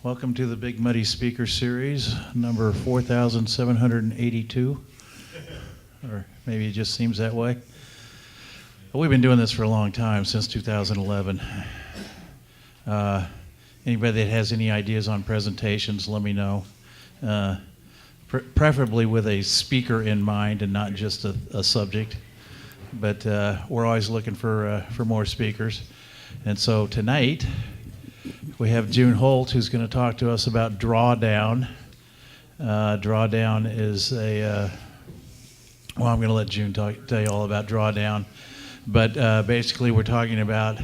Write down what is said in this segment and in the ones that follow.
Welcome to the Big Muddy Speaker Series, number 4,782, or maybe it just seems that way. But we've been doing this for a long time, since 2011. Anybody that has any ideas on presentations, let me know. Preferably with a speaker in mind and not just a subject. But we're always looking for more speakers. And so tonight, we have June Holt, who's going to talk to us about Drawdown. Drawdown is I'm going to let June tell you all about Drawdown. But basically, we're talking about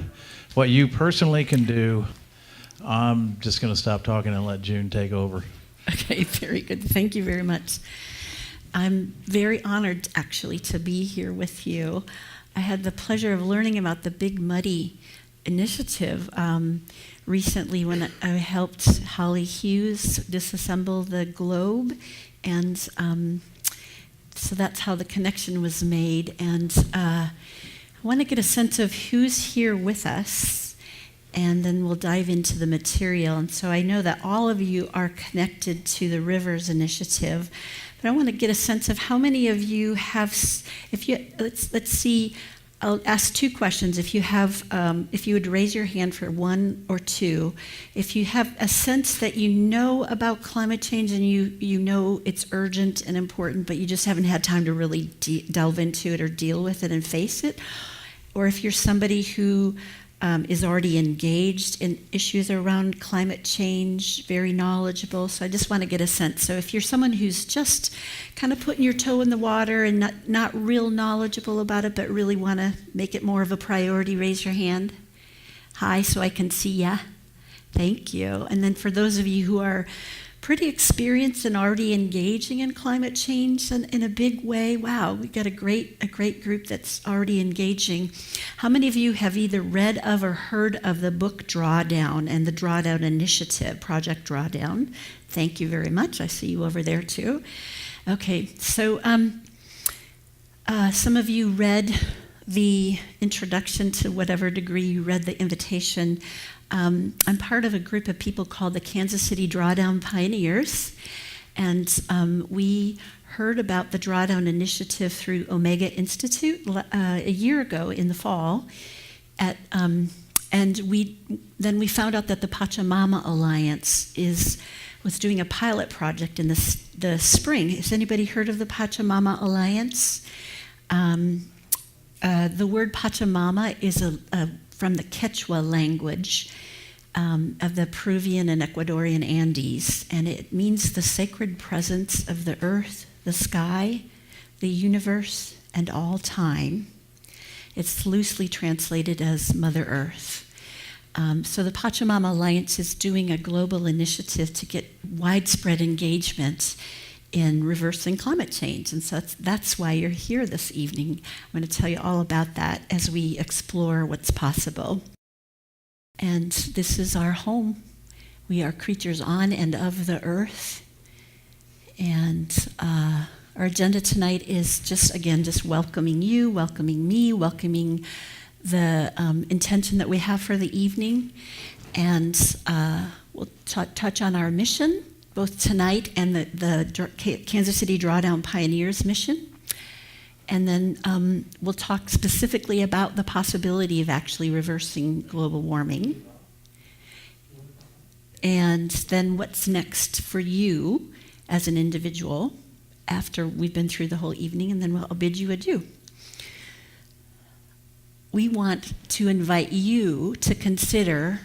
what you personally can do. I'm just going to stop talking and let June take over. Okay, very good. Thank you very much. I'm very honored, actually, to be here with you. I had the pleasure of learning about the Big Muddy initiative recently when I helped Holly Hughes disassemble the globe, and so that's how the connection was made. And I want to get a sense of who's here with us, and then we'll dive into the material. And so I know that all of you are connected to the Rivers Initiative, but I want to get a sense of how many of you have, let's see, I'll ask two questions. If you would raise your hand for one or two, if you have a sense that you know about climate change and you know it's urgent and important, but you just haven't had time to really delve into it or deal with it and face it, or if you're somebody who is already engaged in issues around climate change, very knowledgeable. So I just want to get a sense. So if you're someone who's just kind of putting your toe in the water and not real knowledgeable about it, but really want to make it more of a priority, raise your hand. Hi, so I can see ya. Thank you. And then for those of you who are pretty experienced and already engaging in climate change in a big way, wow, we've got a great group that's already engaging. How many of you have either read of or heard of the book Drawdown and the Drawdown Initiative, Project Drawdown? Thank you very much. I see you over there too. Okay, so some of you read the introduction to whatever degree you read the invitation. I'm part of a group of people called the Kansas City Drawdown Pioneers, and we heard about the Drawdown Initiative through Omega Institute a year ago in the fall, and we found out that the Pachamama Alliance was doing a pilot project in the spring. Has anybody heard of the Pachamama Alliance? The word Pachamama is from the Quechua language of the Peruvian and Ecuadorian Andes, and it means the sacred presence of the earth, the sky, the universe, and all time. It's loosely translated as Mother Earth. So the Pachamama Alliance is doing a global initiative to get widespread engagement in reversing climate change. And so that's why you're here this evening. I'm going to tell you all about that as we explore what's possible. And this is our home. We are creatures on and of the earth. And our agenda tonight is just welcoming you, welcoming me, welcoming the intention that we have for the evening. And we'll touch on our mission, both tonight and the Kansas City Drawdown Pioneers mission. And then we'll talk specifically about the possibility of actually reversing global warming. And then what's next for you as an individual after we've been through the whole evening, and then I'll bid you adieu. We want to invite you to consider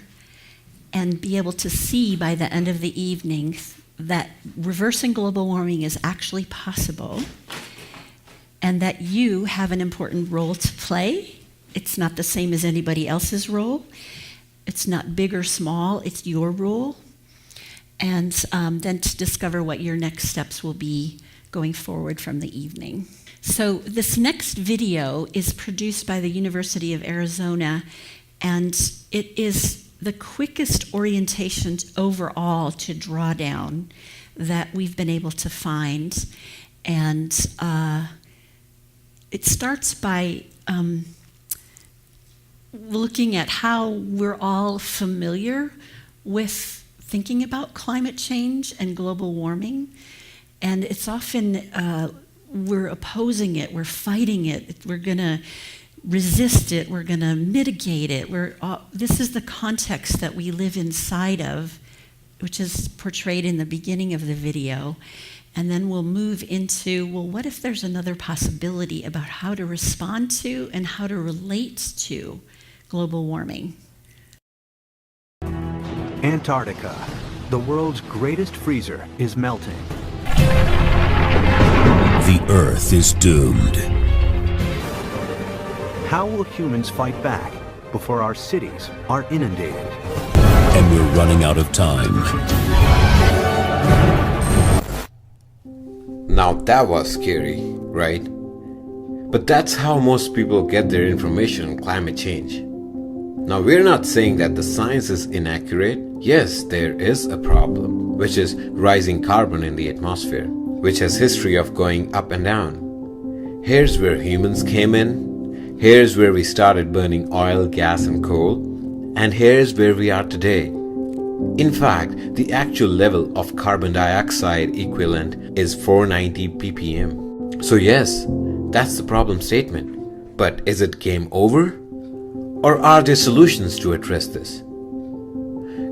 and be able to see by the end of the evening that reversing global warming is actually possible, and that you have an important role to play. It's not the same as anybody else's role. It's not big or small, it's your role. And then to discover what your next steps will be going forward from the evening. So this next video is produced by the University of Arizona, and it is the quickest orientation overall to Drawdown that we've been able to find. And it starts by looking at how we're all familiar with thinking about climate change and global warming, and it's often we're opposing it, we're fighting it, we're going to resist it, we're going to mitigate it. This is the context that we live inside of, which is portrayed in the beginning of the video. And then we'll move into, well, what if there's another possibility about how to respond to and how to relate to global warming? Antarctica, the world's greatest freezer, is melting. The Earth is doomed. How will humans fight back before our cities are inundated? And we're running out of time. Now that was scary, right? But that's how most people get their information on climate change. Now we're not saying that the science is inaccurate. Yes, there is a problem, which is rising carbon in the atmosphere, which has history of going up and down. Here's where humans came in. Here's where we started burning oil, gas and coal. And here's where we are today. In fact, the actual level of carbon dioxide equivalent is 490 ppm. So yes, that's the problem statement. But is it game over? Or are there solutions to address this?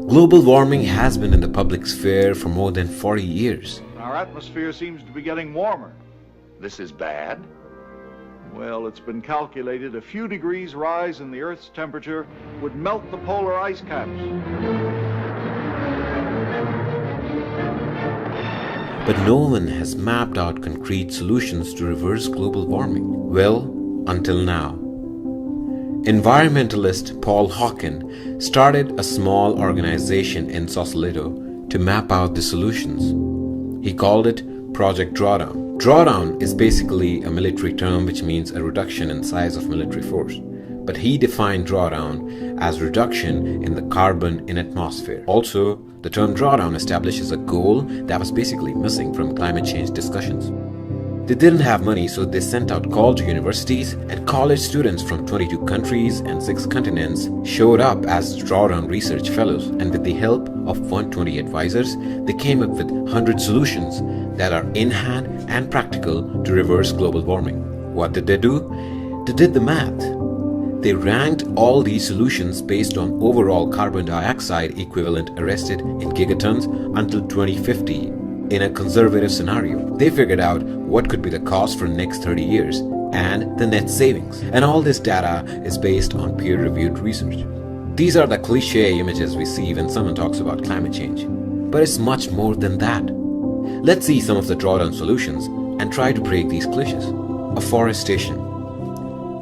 Global warming has been in the public sphere for more than 40 years. Our atmosphere seems to be getting warmer. This is bad? Well, it's been calculated a few degrees rise in the Earth's temperature would melt the polar ice caps. But no one has mapped out concrete solutions to reverse global warming. Well, until now. Environmentalist Paul Hawken started a small organization in Sausalito to map out the solutions. He called it Project Drawdown. Drawdown is basically a military term which means a reduction in size of military force. But he defined drawdown as reduction in the carbon in atmosphere. Also, the term drawdown establishes a goal that was basically missing from climate change discussions. They didn't have money, so they sent out calls to universities, and college students from 22 countries and 6 continents showed up as drawdown research fellows, and with the help of 120 advisors, they came up with 100 solutions that are in hand and practical to reverse global warming. What did they do? They did the math. They ranked all these solutions based on overall carbon dioxide equivalent arrested in gigatons until 2050 in a conservative scenario. They figured out what could be the cost for the next 30 years and the net savings. And all this data is based on peer-reviewed research. These are the cliche images we see when someone talks about climate change. But it's much more than that. Let's see some of the drawdown solutions and try to break these cliches. Afforestation.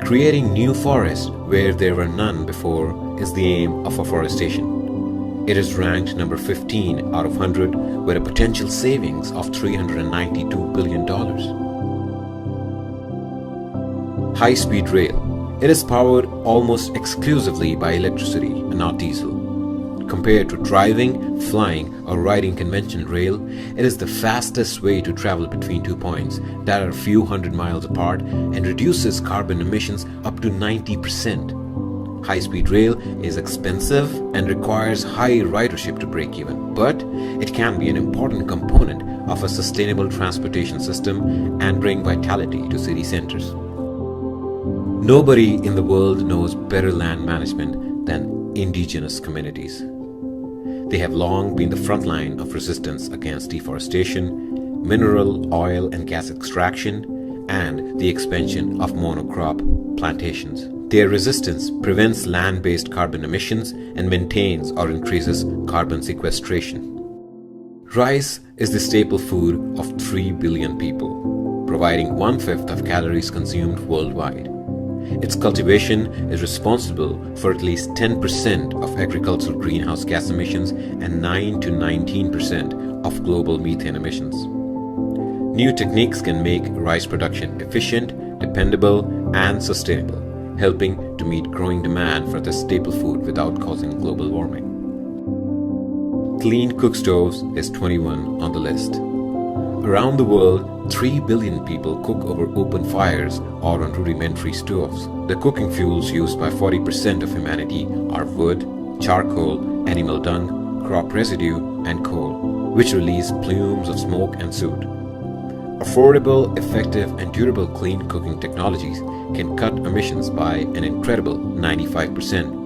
Creating new forests where there were none before is the aim of afforestation. It is ranked number 15 out of 100 with a potential savings of $392 billion. High-speed rail. It is powered almost exclusively by electricity and not diesel. Compared to driving, flying, or riding conventional rail, it is the fastest way to travel between 2 points that are a few hundred miles apart and reduces carbon emissions up to 90%. High-speed rail is expensive and requires high ridership to break even, but it can be an important component of a sustainable transportation system and bring vitality to city centers. Nobody in the world knows better land management than indigenous communities. They have long been the front line of resistance against deforestation, mineral, oil and gas extraction, and the expansion of monocrop plantations. Their resistance prevents land-based carbon emissions and maintains or increases carbon sequestration. Rice is the staple food of 3 billion people, providing 1/5 of calories consumed worldwide. Its cultivation is responsible for at least 10% of agricultural greenhouse gas emissions and 9 to 19% of global methane emissions. New techniques can make rice production efficient, dependable, and sustainable, helping to meet growing demand for this staple food without causing global warming. Clean cook stoves is 21 on the list. Around the world, 3 billion people cook over open fires or on rudimentary stoves. The cooking fuels used by 40% of humanity are wood, charcoal, animal dung, crop residue, and coal, which release plumes of smoke and soot. Affordable, effective, and durable clean cooking technologies can cut emissions by an incredible 95%.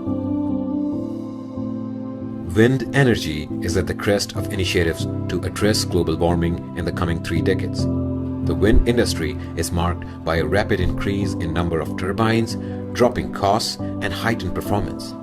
Wind energy is at the crest of initiatives to address global warming in the coming 3 decades. The wind industry is marked by a rapid increase in number of turbines, dropping costs, and heightened performance.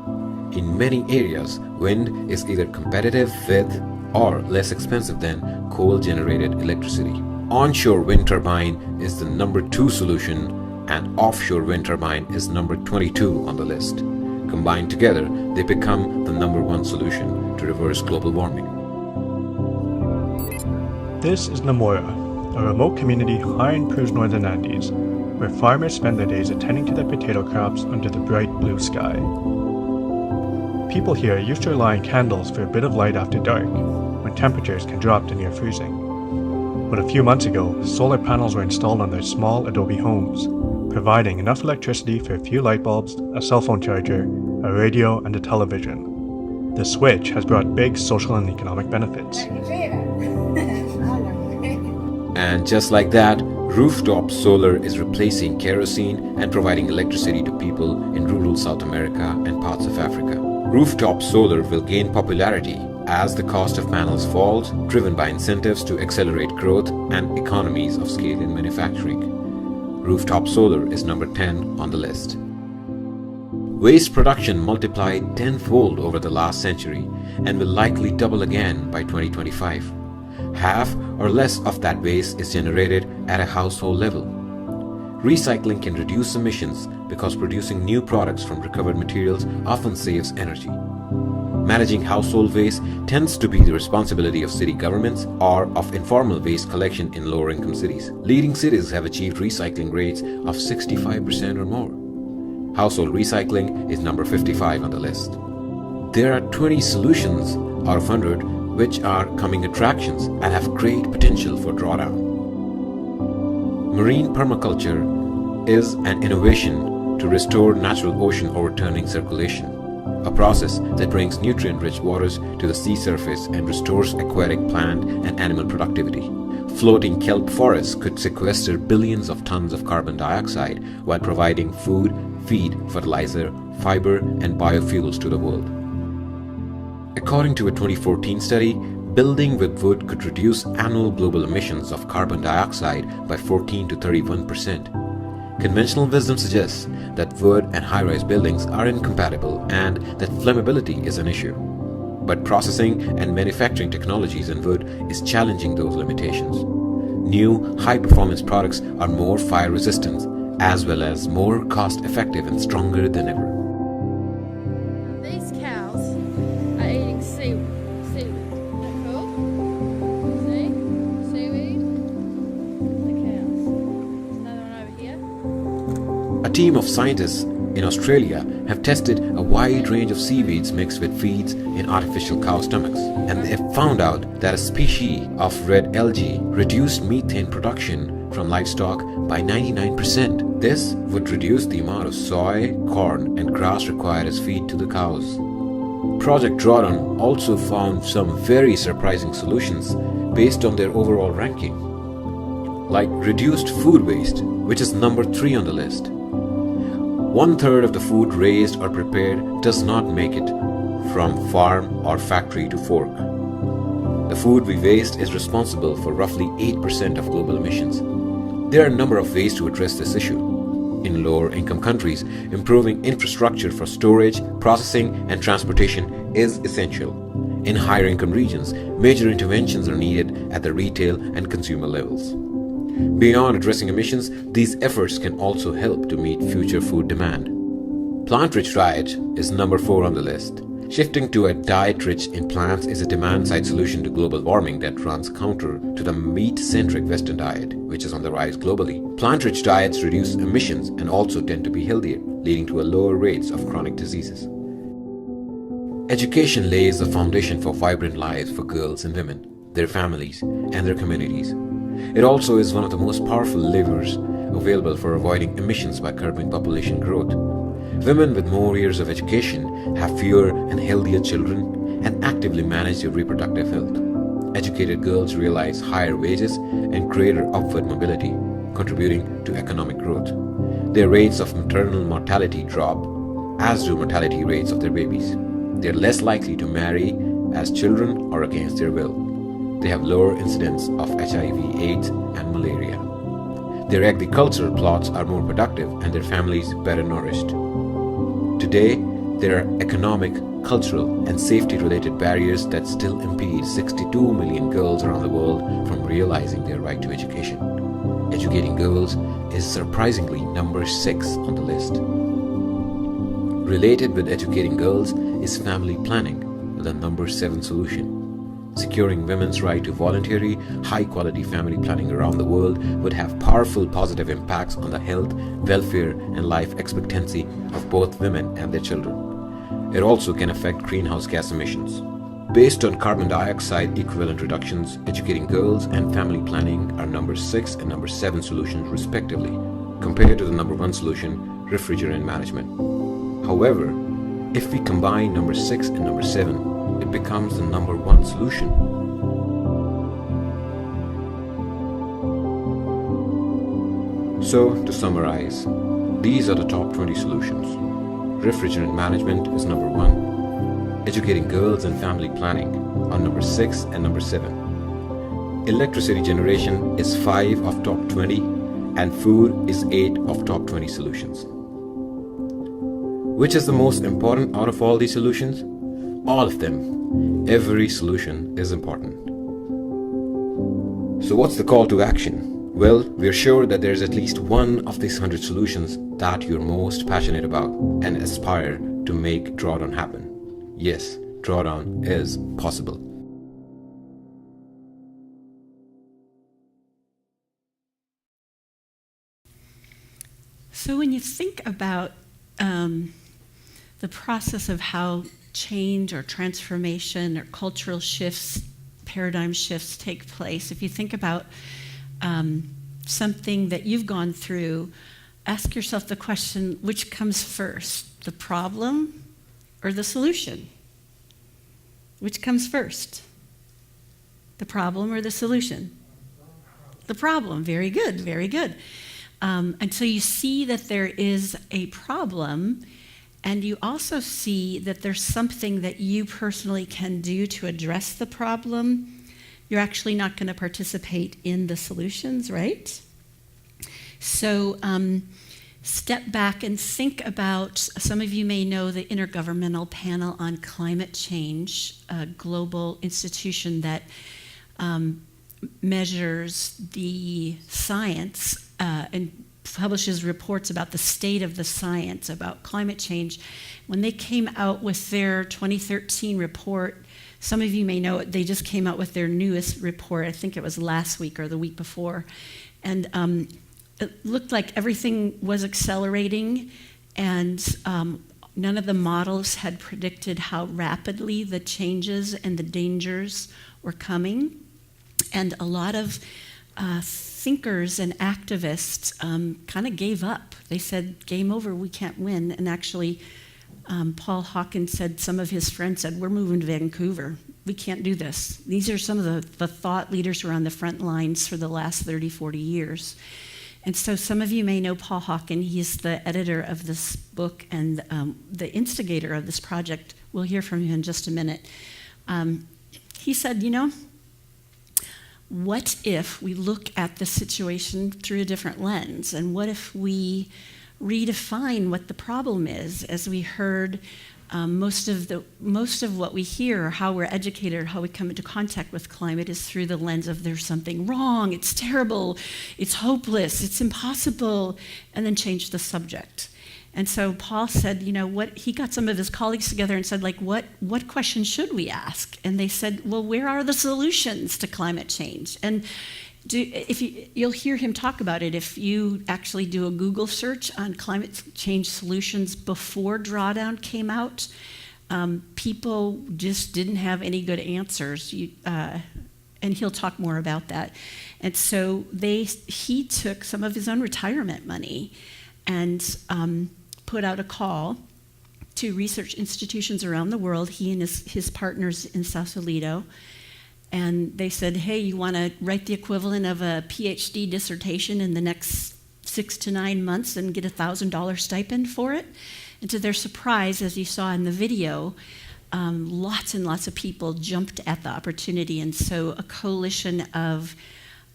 In many areas, wind is either competitive with or less expensive than coal-generated electricity. Onshore wind turbine is the number 2 solution, and offshore wind turbine is number 22 on the list. Combined together, they become the number 1 solution to reverse global warming. This is Namora, a remote community high in Peru's northern Andes, where farmers spend their days attending to their potato crops under the bright blue sky. People here used to rely on candles for a bit of light after dark, when temperatures can drop to near freezing. But a few months ago, solar panels were installed on their small adobe homes, providing enough electricity for a few light bulbs, a cell phone charger, a radio, and a television. The switch has brought big social and economic benefits. And just like that, rooftop solar is replacing kerosene and providing electricity to people in rural South America and parts of Africa. Rooftop solar will gain popularity as the cost of panels falls, driven by incentives to accelerate growth and economies of scale in manufacturing. Rooftop solar is number 10 on the list. Waste production multiplied tenfold over the last century and will likely double again by 2025. Half or less of that waste is generated at a household level. Recycling can reduce emissions because producing new products from recovered materials often saves energy. Managing household waste tends to be the responsibility of city governments or of informal waste collection in lower-income cities. Leading cities have achieved recycling rates of 65% or more. Household recycling is number 55 on the list. There are 20 solutions out of 100 which are coming attractions and have great potential for drawdown. Marine permaculture is an innovation to restore natural ocean overturning circulation, a process that brings nutrient-rich waters to the sea surface and restores aquatic plant and animal productivity. Floating kelp forests could sequester billions of tons of carbon dioxide while providing food, feed, fertilizer, fiber, and biofuels to the world. According to a 2014 study, building with wood could reduce annual global emissions of carbon dioxide by 14 to 31%. Conventional wisdom suggests that wood and high-rise buildings are incompatible and that flammability is an issue. But processing and manufacturing technologies in wood is challenging those limitations. New, high-performance products are more fire-resistant, as well as more cost-effective and stronger than ever. These cows are eating seaweed. Isn't that cool? See? Seaweed. The cows. There's another one over here. A team of scientists in Australia have tested a wide range of seaweeds mixed with feeds in artificial cow stomachs, and they have found out that a species of red algae reduced methane production from livestock by 99%. This would reduce the amount of soy, corn, and grass required as feed to the cows. Project Drawdown also found some very surprising solutions based on their overall ranking, like reduced food waste, which is number 3 on the list. 1/3 of the food raised or prepared does not make it from farm or factory to fork. The food we waste is responsible for roughly 8% of global emissions. There are a number of ways to address this issue. In lower income countries, improving infrastructure for storage, processing, and transportation is essential. In higher income regions, major interventions are needed at the retail and consumer levels. Beyond addressing emissions, these efforts can also help to meet future food demand. Plant-rich diet is number 4 on the list. Shifting to a diet rich in plants is a demand-side solution to global warming that runs counter to the meat-centric Western diet, which is on the rise globally. Plant-rich diets reduce emissions and also tend to be healthier, leading to a lower rates of chronic diseases. Education lays the foundation for vibrant lives for girls and women, their families, and their communities. It also is one of the most powerful levers available for avoiding emissions by curbing population growth. Women with more years of education have fewer and healthier children and actively manage their reproductive health. Educated girls realize higher wages and greater upward mobility, contributing to economic growth. Their rates of maternal mortality drop, as do mortality rates of their babies. They are less likely to marry as children or against their will. They have lower incidence of HIV, AIDS, and malaria. Their agricultural plots are more productive and their families better nourished. Today, there are economic, cultural, and safety-related barriers that still impede 62 million girls around the world from realizing their right to education. Educating girls is surprisingly number 6 on the list. Related with educating girls is family planning, the number 7 solution. Securing women's right to voluntary, high-quality family planning around the world would have powerful positive impacts on the health, welfare, and life expectancy of both women and their children. It also can affect greenhouse gas emissions. Based on carbon dioxide equivalent reductions, educating girls and family planning are number 6 and number 7 solutions respectively, compared to the number 1 solution, refrigerant management. However, if we combine number 6 and number 7, it becomes the number 1 solution. So, to summarize, these are the top 20 solutions. Refrigerant management is number 1. Educating girls and family planning are number 6 and number 7. Electricity generation is 5 of top 20, and food is 8 of top 20 solutions. Which is the most important out of all these solutions? All of them. Every solution is important. So what's the call to action? Well, we're sure that there's at least one of these 100 solutions that you're most passionate about and aspire to make Drawdown happen. Yes, Drawdown is possible. So when you think about the process of how change or transformation or cultural shifts, paradigm shifts take place, if you think about something that you've gone through, ask yourself the question, which comes first, the problem or the solution? Which comes first, the problem or the solution? The problem. Very good, very good. And so you see that there is a problem, and you also see that there's something that you personally can do to address the problem. You're actually not going to participate in the solutions, right? So step back and think about, some of you may know the Intergovernmental Panel on Climate Change, a global institution that measures the science and publishes reports about the state of the science about climate change. When they came out with their 2013 report, some of you may know it, they just came out with their newest report. I think it was last week or the week before. And it looked like everything was accelerating, and none of the models had predicted how rapidly the changes and the dangers were coming. And a lot of thinkers and activists kind of gave up. They said, game over, we can't win. And actually, Paul Hawkins said, some of his friends said, we're moving to Vancouver. We can't do this. These are some of the thought leaders who are on the front lines for the last 30, 40 years. And so some of you may know Paul Hawkins. He's the editor of this book and the instigator of this project. We'll hear from him in just a minute. He said, what if we look at the situation through a different lens? And what if we redefine what the problem is? As we heard, most of what we hear, how we're educated, how we come into contact with climate is through the lens of there's something wrong, it's terrible, it's hopeless, it's impossible, and then change the subject. And so Paul said, he got some of his colleagues together and said, what questions should we ask? And they said, well, where are the solutions to climate change? And you'll hear him talk about it if you actually do a Google search on climate change solutions before Drawdown came out. People just didn't have any good answers, and he'll talk more about that. And so he took some of his own retirement money and put out a call to research institutions around the world, he and his partners in Sausalito. And they said, hey, you want to write the equivalent of a PhD dissertation in the next 6 to 9 months and get a $1,000 stipend for it? And to their surprise, as you saw in the video, lots and lots of people jumped at the opportunity. And so a coalition of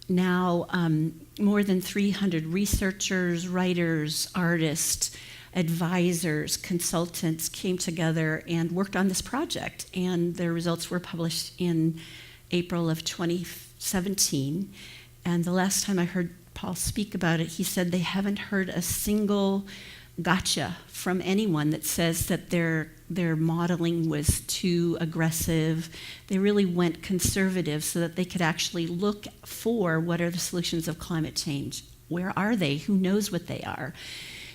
now more than 300 researchers, writers, artists, advisors, consultants came together and worked on this project. And their results were published in April of 2017. And the last time I heard Paul speak about it, he said they haven't heard a single gotcha from anyone that says that their modeling was too aggressive. They really went conservative so that they could actually look for what are the solutions of climate change. Where are they? Who knows what they are?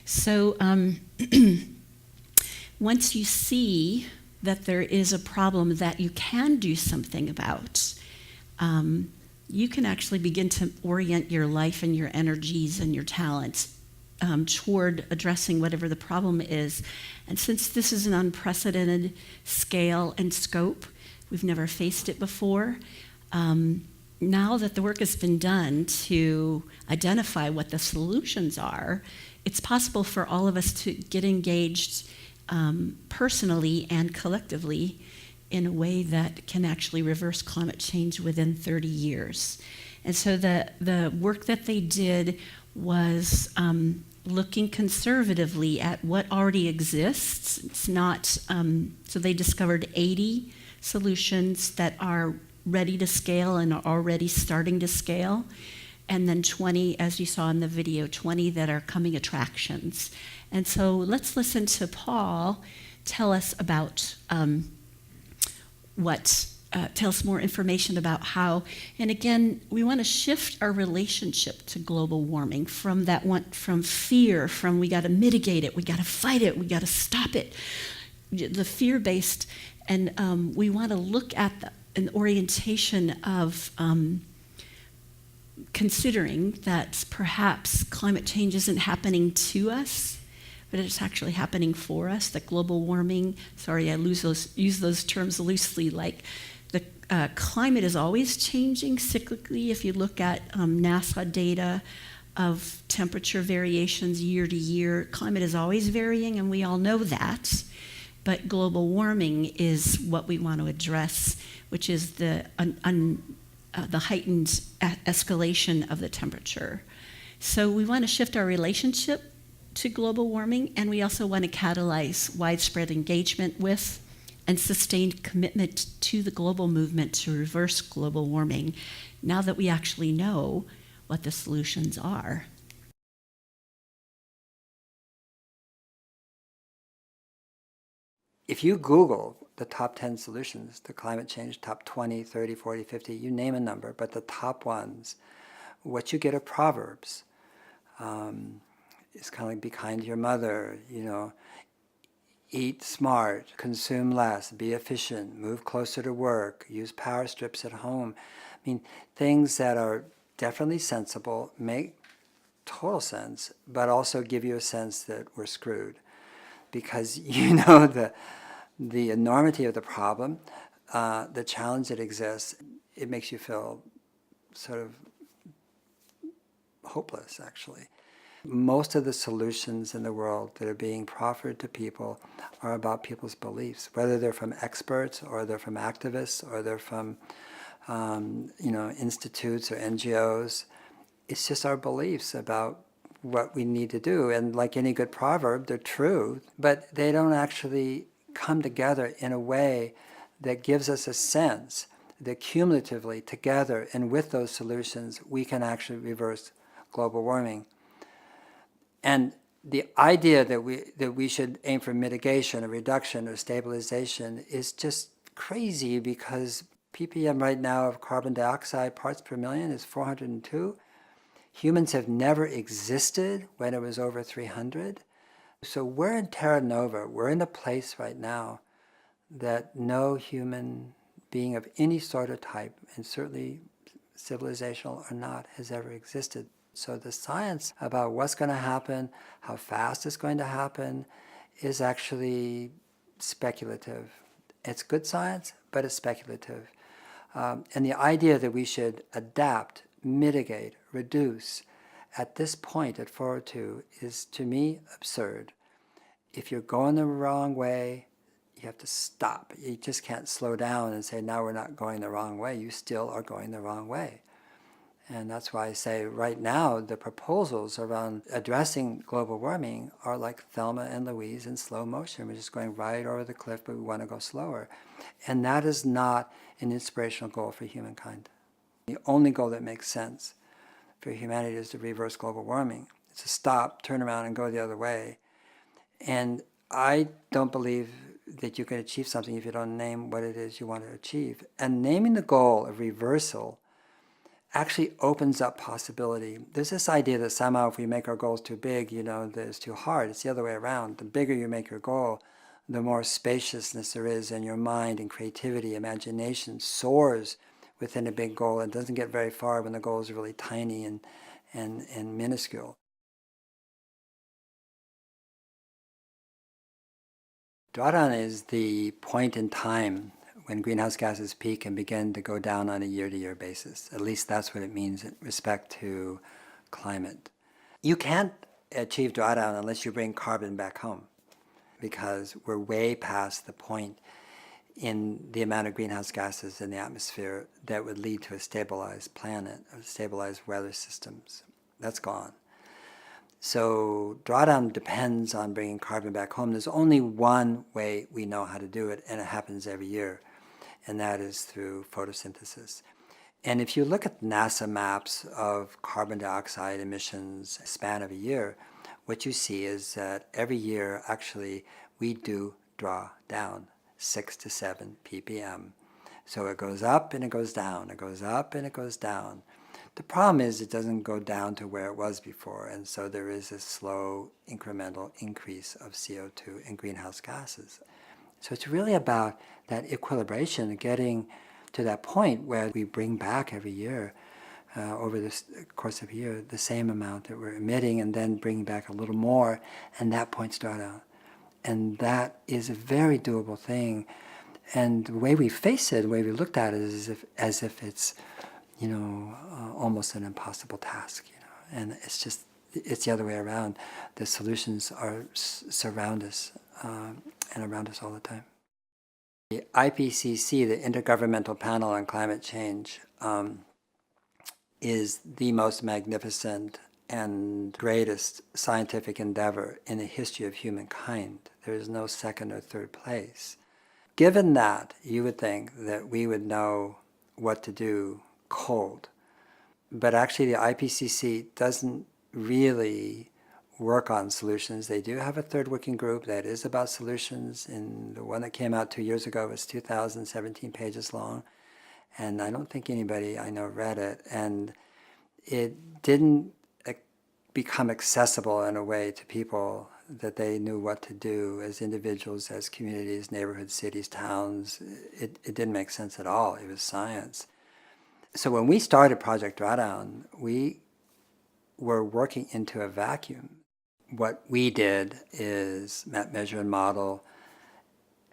So once you see that there is a problem that you can do something about, you can actually begin to orient your life and your energies and your talents toward addressing whatever the problem is. And since this is an unprecedented scale and scope, we've never faced it before, now that the work has been done to identify what the solutions are, it's possible for all of us to get engaged personally and collectively in a way that can actually reverse climate change within 30 years. And so the work that they did was looking conservatively at what already exists. It's not, so they discovered 80 solutions that are ready to scale and are already starting to scale, and then 20, as you saw in the video, 20 that are coming attractions. And so let's listen to Paul tell us about tell us more information about how, and again, we want to shift our relationship to global warming from fear, from we got to mitigate it, we got to fight it, we got to stop it, the fear-based, and we want to look at an orientation of considering that perhaps climate change isn't happening to us, but it's actually happening for us, that global warming, sorry, I use those terms loosely, like the climate is always changing cyclically. If you look at NASA data of temperature variations year to year, climate is always varying, and we all know that. But global warming is what we want to address, which is the heightened escalation of the temperature. So we want to shift our relationship to global warming, and we also want to catalyze widespread engagement with and sustained commitment to the global movement to reverse global warming, now that we actually know what the solutions are. If you Google the top 10 solutions to climate change, top 20, 30, 40, 50, you name a number, but the top ones, what you get are proverbs. It's kind of like be kind to your mother, eat smart, consume less, be efficient, move closer to work, use power strips at home. I mean, things that are definitely sensible, make total sense, but also give you a sense that we're screwed. Because you know the enormity of the problem, the challenge that exists, it makes you feel sort of hopeless, actually. Most of the solutions in the world that are being proffered to people are about people's beliefs, whether they're from experts or they're from activists or they're from institutes or NGOs. It's just our beliefs about what we need to do. And like any good proverb, they're true, but they don't actually come together in a way that gives us a sense that cumulatively together and with those solutions, we can actually reverse global warming. And the idea that we should aim for mitigation or reduction or stabilization is just crazy, because ppm right now of carbon dioxide parts per million is 402. Humans have never existed when it was over 300. So we're in terra nova. We're in a place right now that no human being of any sort of type, and certainly civilizational or not, has ever existed. So the science about what's going to happen, how fast it's going to happen, is actually speculative. It's good science, but it's speculative. And the idea that we should adapt, mitigate, reduce at this point at 402 is, to me, absurd. If you're going the wrong way, you have to stop. You just can't slow down and say, now we're not going the wrong way. You still are going the wrong way. And that's why I say right now the proposals around addressing global warming are like Thelma and Louise in slow motion. We're just going right over the cliff, but we want to go slower. And that is not an inspirational goal for humankind. The only goal that makes sense for humanity is to reverse global warming. It's to stop, turn around, and go the other way. And I don't believe that you can achieve something if you don't name what it is you want to achieve. And naming the goal of reversal actually opens up possibility. There's this idea that somehow if we make our goals too big, that it's too hard. It's the other way around. The bigger you make your goal, the more spaciousness there is in your mind, and creativity, imagination soars within a big goal. It doesn't get very far when the goal is really tiny and minuscule. Drawdown is the point in time when greenhouse gases peak and begin to go down on a year-to-year basis. At least that's what it means in respect to climate. You can't achieve drawdown unless you bring carbon back home, because we're way past the point in the amount of greenhouse gases in the atmosphere that would lead to a stabilized planet or stabilized weather systems. That's gone. So drawdown depends on bringing carbon back home. There's only one way we know how to do it, and it happens every year, and that is through photosynthesis. And if you look at NASA maps of carbon dioxide emissions span of a year, what you see is that every year, actually, we do draw down 6 to 7 ppm. So it goes up and it goes down, it goes up and it goes down. The problem is it doesn't go down to where it was before, and so there is a slow incremental increase of CO2 and greenhouse gases. So it's really about that equilibration, getting to that point where we bring back every year, over the course of a year, the same amount that we're emitting, and then bring back a little more, and that point's drawdown. And that is a very doable thing. And the way we face it, the way we looked at it, is as if it's almost an impossible task, and it's the other way around. The solutions surround us and around us all the time. The IPCC, the Intergovernmental Panel on Climate Change, is the most magnificent and greatest scientific endeavor in the history of humankind. There is no second or third place. Given that, you would think that we would know what to do cold. But actually the IPCC doesn't really work on solutions. They do have a third working group that is about solutions, and the one that came out 2 years ago was 2,017 pages long, and I don't think anybody I know read it, and it didn't become accessible in a way to people that they knew what to do as individuals, as communities, neighborhoods, cities, towns. It didn't make sense at all. It was science. So when we started Project Drawdown, we were working into a vacuum. What we did is map, measure, and model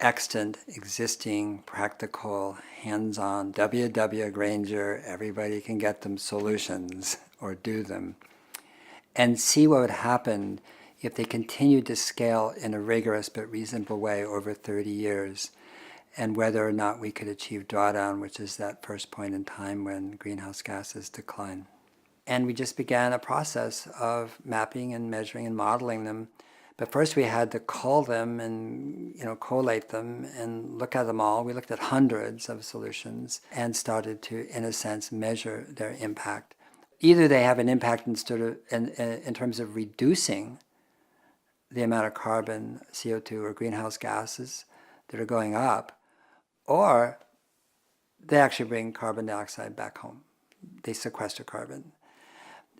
extant, existing, practical, hands-on, W.W. Granger, everybody can get them solutions or do them, and see what would happen if they continued to scale in a rigorous but reasonable way over 30 years. And whether or not we could achieve drawdown, which is that first point in time when greenhouse gases decline. And we just began a process of mapping and measuring and modeling them. But first we had to cull them and collate them and look at them all. We looked at hundreds of solutions and started to, in a sense, measure their impact. Either they have an impact in terms of reducing the amount of carbon, CO2, or greenhouse gases that are going up, or they actually bring carbon dioxide back home. They sequester carbon.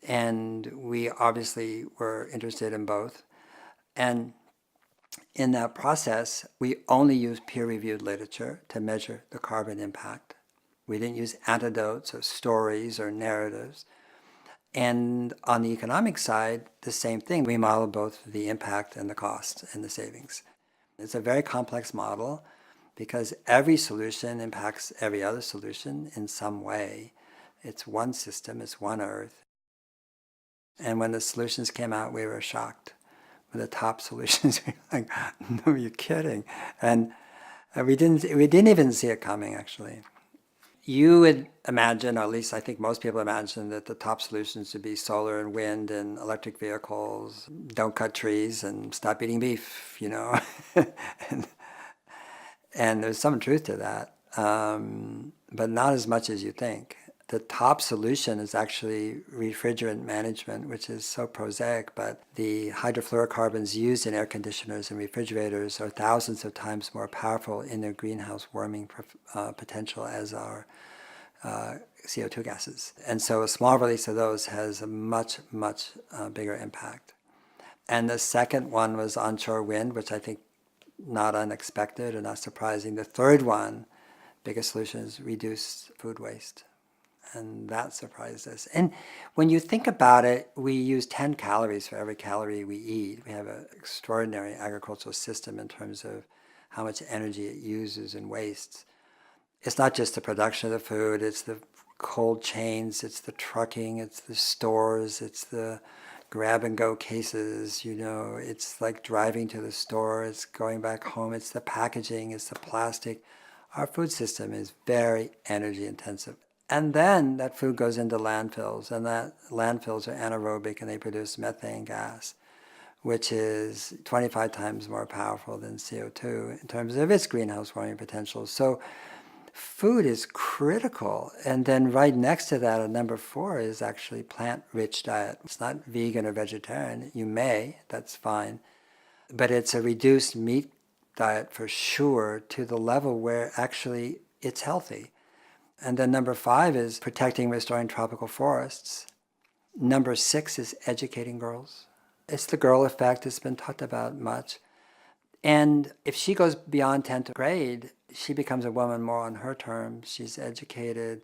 And we obviously were interested in both. And in that process, we only used peer-reviewed literature to measure the carbon impact. We didn't use anecdotes or stories or narratives. And on the economic side, the same thing. We model both the impact and the cost and the savings. It's a very complex model because every solution impacts every other solution in some way. It's one system, it's one Earth. And when the solutions came out, we were shocked. With the top solutions, we were like, no, you're kidding. And we didn't even see it coming, actually. You would imagine, or at least I think most people imagine, that the top solutions would be solar and wind and electric vehicles, don't cut trees and stop eating beef, you know. and there's some truth to that, but not as much as you think. The top solution is actually refrigerant management, which is so prosaic, but the hydrofluorocarbons used in air conditioners and refrigerators are thousands of times more powerful in their greenhouse warming potential as our CO2 gases. And so a small release of those has a much, much bigger impact. And the second one was onshore wind, which I think not unexpected or not surprising. The third one, biggest solution, is reduce food waste. And that surprised us. And when you think about it, we use 10 calories for every calorie we eat. We have an extraordinary agricultural system in terms of how much energy it uses and wastes. It's not just the production of the food, it's the cold chains, it's the trucking, it's the stores, it's the grab and go cases, you know, it's like driving to the store, it's going back home, it's the packaging, it's the plastic. Our food system is very energy intensive. And then that food goes into landfills, and that landfills are anaerobic and they produce methane gas, which is 25 times more powerful than CO2 in terms of its greenhouse warming potential. So food is critical. And then right next to that, at number 4, is actually plant-rich diet. It's not vegan or vegetarian. You may, that's fine. But it's a reduced meat diet for sure, to the level where actually it's healthy. And then number 5 is protecting and restoring tropical forests. Number 6 is educating girls. It's the girl effect. It's been talked about much. And if she goes beyond 10th grade, she becomes a woman more on her terms. She's educated.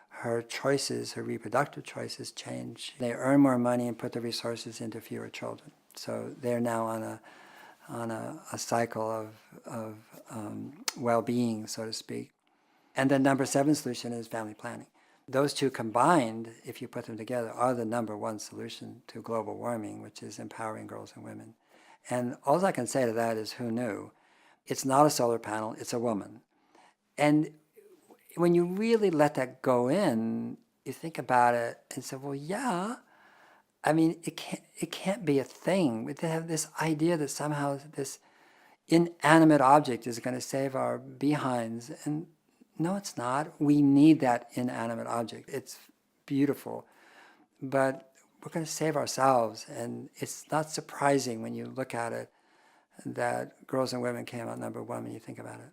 Her choices, her reproductive choices change. They earn more money and put the resources into fewer children. So they're now on a cycle of well-being, so to speak. And then number 7 solution is family planning. Those two combined, if you put them together, are the number 1 solution to global warming, which is empowering girls and women. And all I can say to that is, who knew? It's not a solar panel, it's a woman. And when you really let that go in, you think about it and say, well, yeah, I mean, it can't be a thing. They have this idea that somehow this inanimate object is going to save our behinds. And no, it's not. We need that inanimate object. It's beautiful. But we're going to save ourselves. And it's not surprising when you look at it that girls and women came out number 1 when you think about it.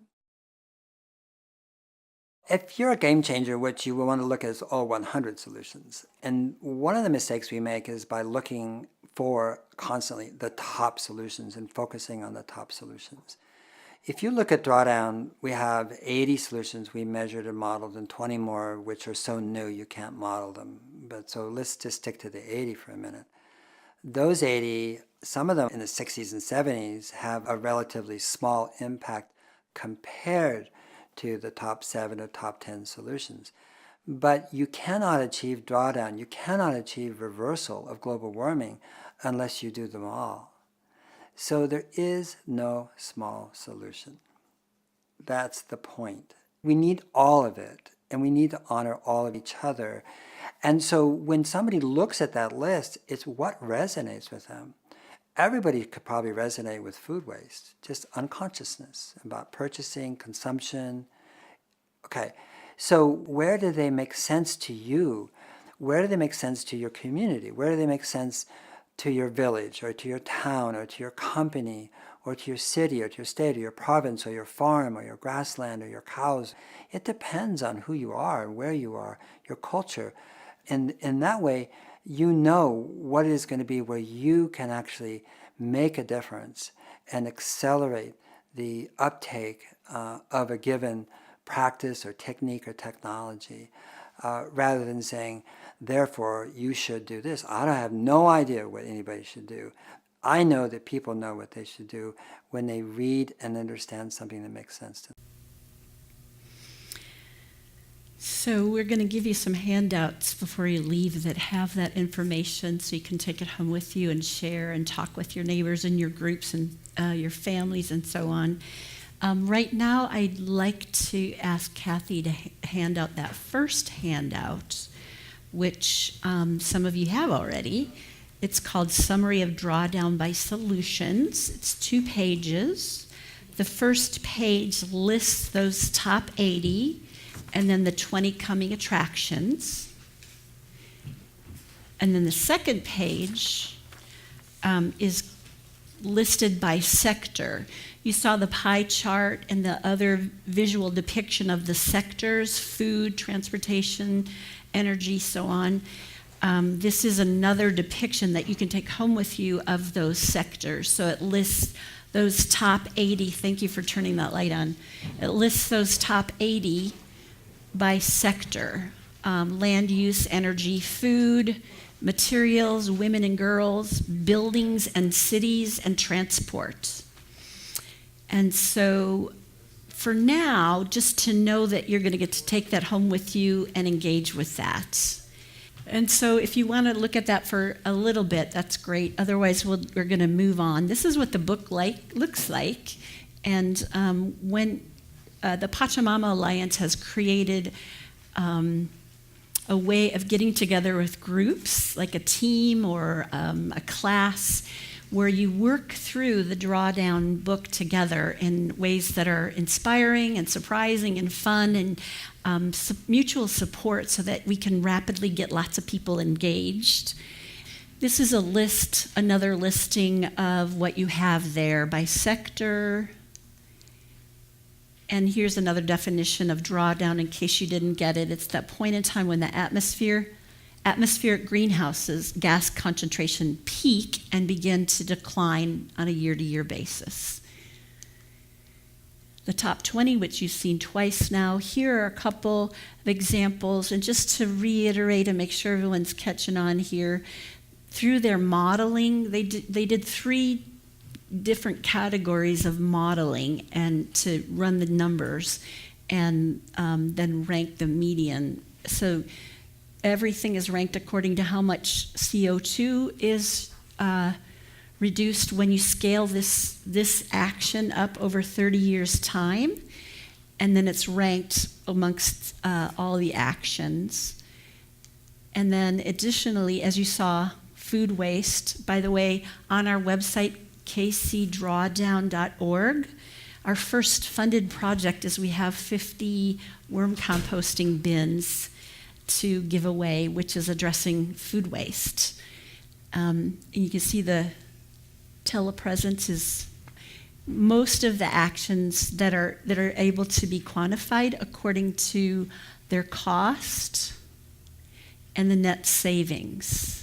If you're a game changer, what you will want to look at is all 100 solutions. And one of the mistakes we make is by looking for constantly the top solutions and focusing on the top solutions. If you look at Drawdown, we have 80 solutions we measured and modeled, and 20 more which are so new you can't model them. But so let's just stick to the 80 for a minute. Those 80, some of them in the 60s and 70s, have a relatively small impact compared to the top 7 or top 10 solutions. But you cannot achieve drawdown, you cannot achieve reversal of global warming unless you do them all. So there is no small solution. That's the point. We need all of it, and we need to honor all of each other. And so when somebody looks at that list, it's what resonates with them. Everybody could probably resonate with food waste, just unconsciousness about purchasing, consumption. Okay, so where do they make sense to you? Where do they make sense to your community? Where do they make sense to your village, or to your town, or to your company, or to your city, or to your state, or your province, or your farm, or your grassland, or your cows? It depends on who you are, where you are, your culture. And in that way, you know what it is going to be where you can actually make a difference and accelerate the uptake of a given practice or technique or technology, rather than saying, therefore, you should do this. I don't have no idea what anybody should do. I know that people know what they should do when they read and understand something that makes sense to them. So we're going to give you some handouts before you leave that have that information so you can take it home with you and share and talk with your neighbors and your groups and your families and so on. Right now, I'd like to ask Kathy to hand out that first handout, which some of you have already. It's called Summary of Drawdown by Solutions. It's 2 pages. The first page lists those top 80 and then the 20 coming attractions. And then the second page is listed by sector. You saw the pie chart and the other visual depiction of the sectors: food, transportation, energy, so on. This is another depiction that you can take home with you of those sectors. So it lists those top 80. Thank you for turning that light on. It lists those top 80 by sector: land use, energy, food, materials, women and girls, buildings and cities, and transport. And so for now, just to know that you're going to get to take that home with you and engage with that. And so if you want to look at that for a little bit, that's great. Otherwise, we're going to move on. This is what the book looks like. And when the Pachamama Alliance has created a way of getting together with groups, like a team or a class, where you work through the Drawdown book together in ways that are inspiring and surprising and fun, and mutual support so that we can rapidly get lots of people engaged. This is a list, another listing of what you have there by sector. And here's another definition of drawdown in case you didn't get it. It's that point in time when the atmospheric greenhouses gas concentration peak and begin to decline on a year-to-year basis. The top 20, which you've seen twice now. Here are a couple of examples, and just to reiterate and make sure everyone's catching on here, through their modeling, they did 3 different categories of modeling and to run the numbers and then rank the median. So everything is ranked according to how much CO2 is reduced when you scale this action up over 30 years' time, and then it's ranked amongst all the actions. And then additionally, as you saw, food waste. By the way, on our website, kcdrawdown.org, our first funded project is we have 50 worm composting bins to give away, which is addressing food waste. And you can see the telepresence is most of the actions that are able to be quantified according to their cost and the net savings.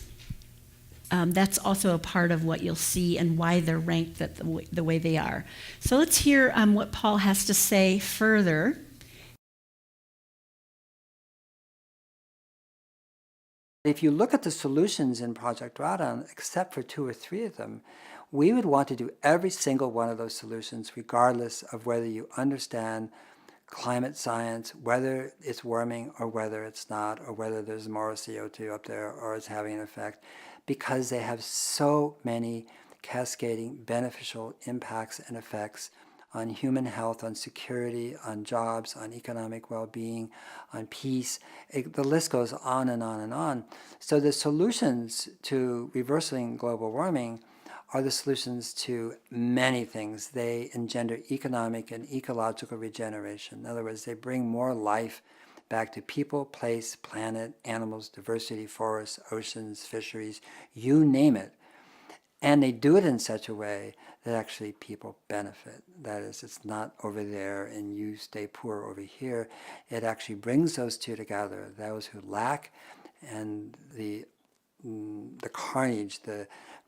That's also a part of what you'll see and why they're ranked the way they are. So let's hear what Paul has to say further. If you look at the solutions in Project Drawdown, except for 2 or 3 of them, we would want to do every single one of those solutions, regardless of whether you understand climate science, whether it's warming or whether it's not, or whether there's more CO2 up there or it's having an effect, because they have so many cascading beneficial impacts and effects on human health, on security, on jobs, on economic well-being, on peace. The list goes on and on and on. So the solutions to reversing global warming are the solutions to many things. They engender economic and ecological regeneration. In other words, they bring more life back to people, place, planet, animals, diversity, forests, oceans, fisheries, you name it. And they do it in such a way that actually people benefit. That is, it's not over there and you stay poor over here. It actually brings those two together, those who lack and the carnage, the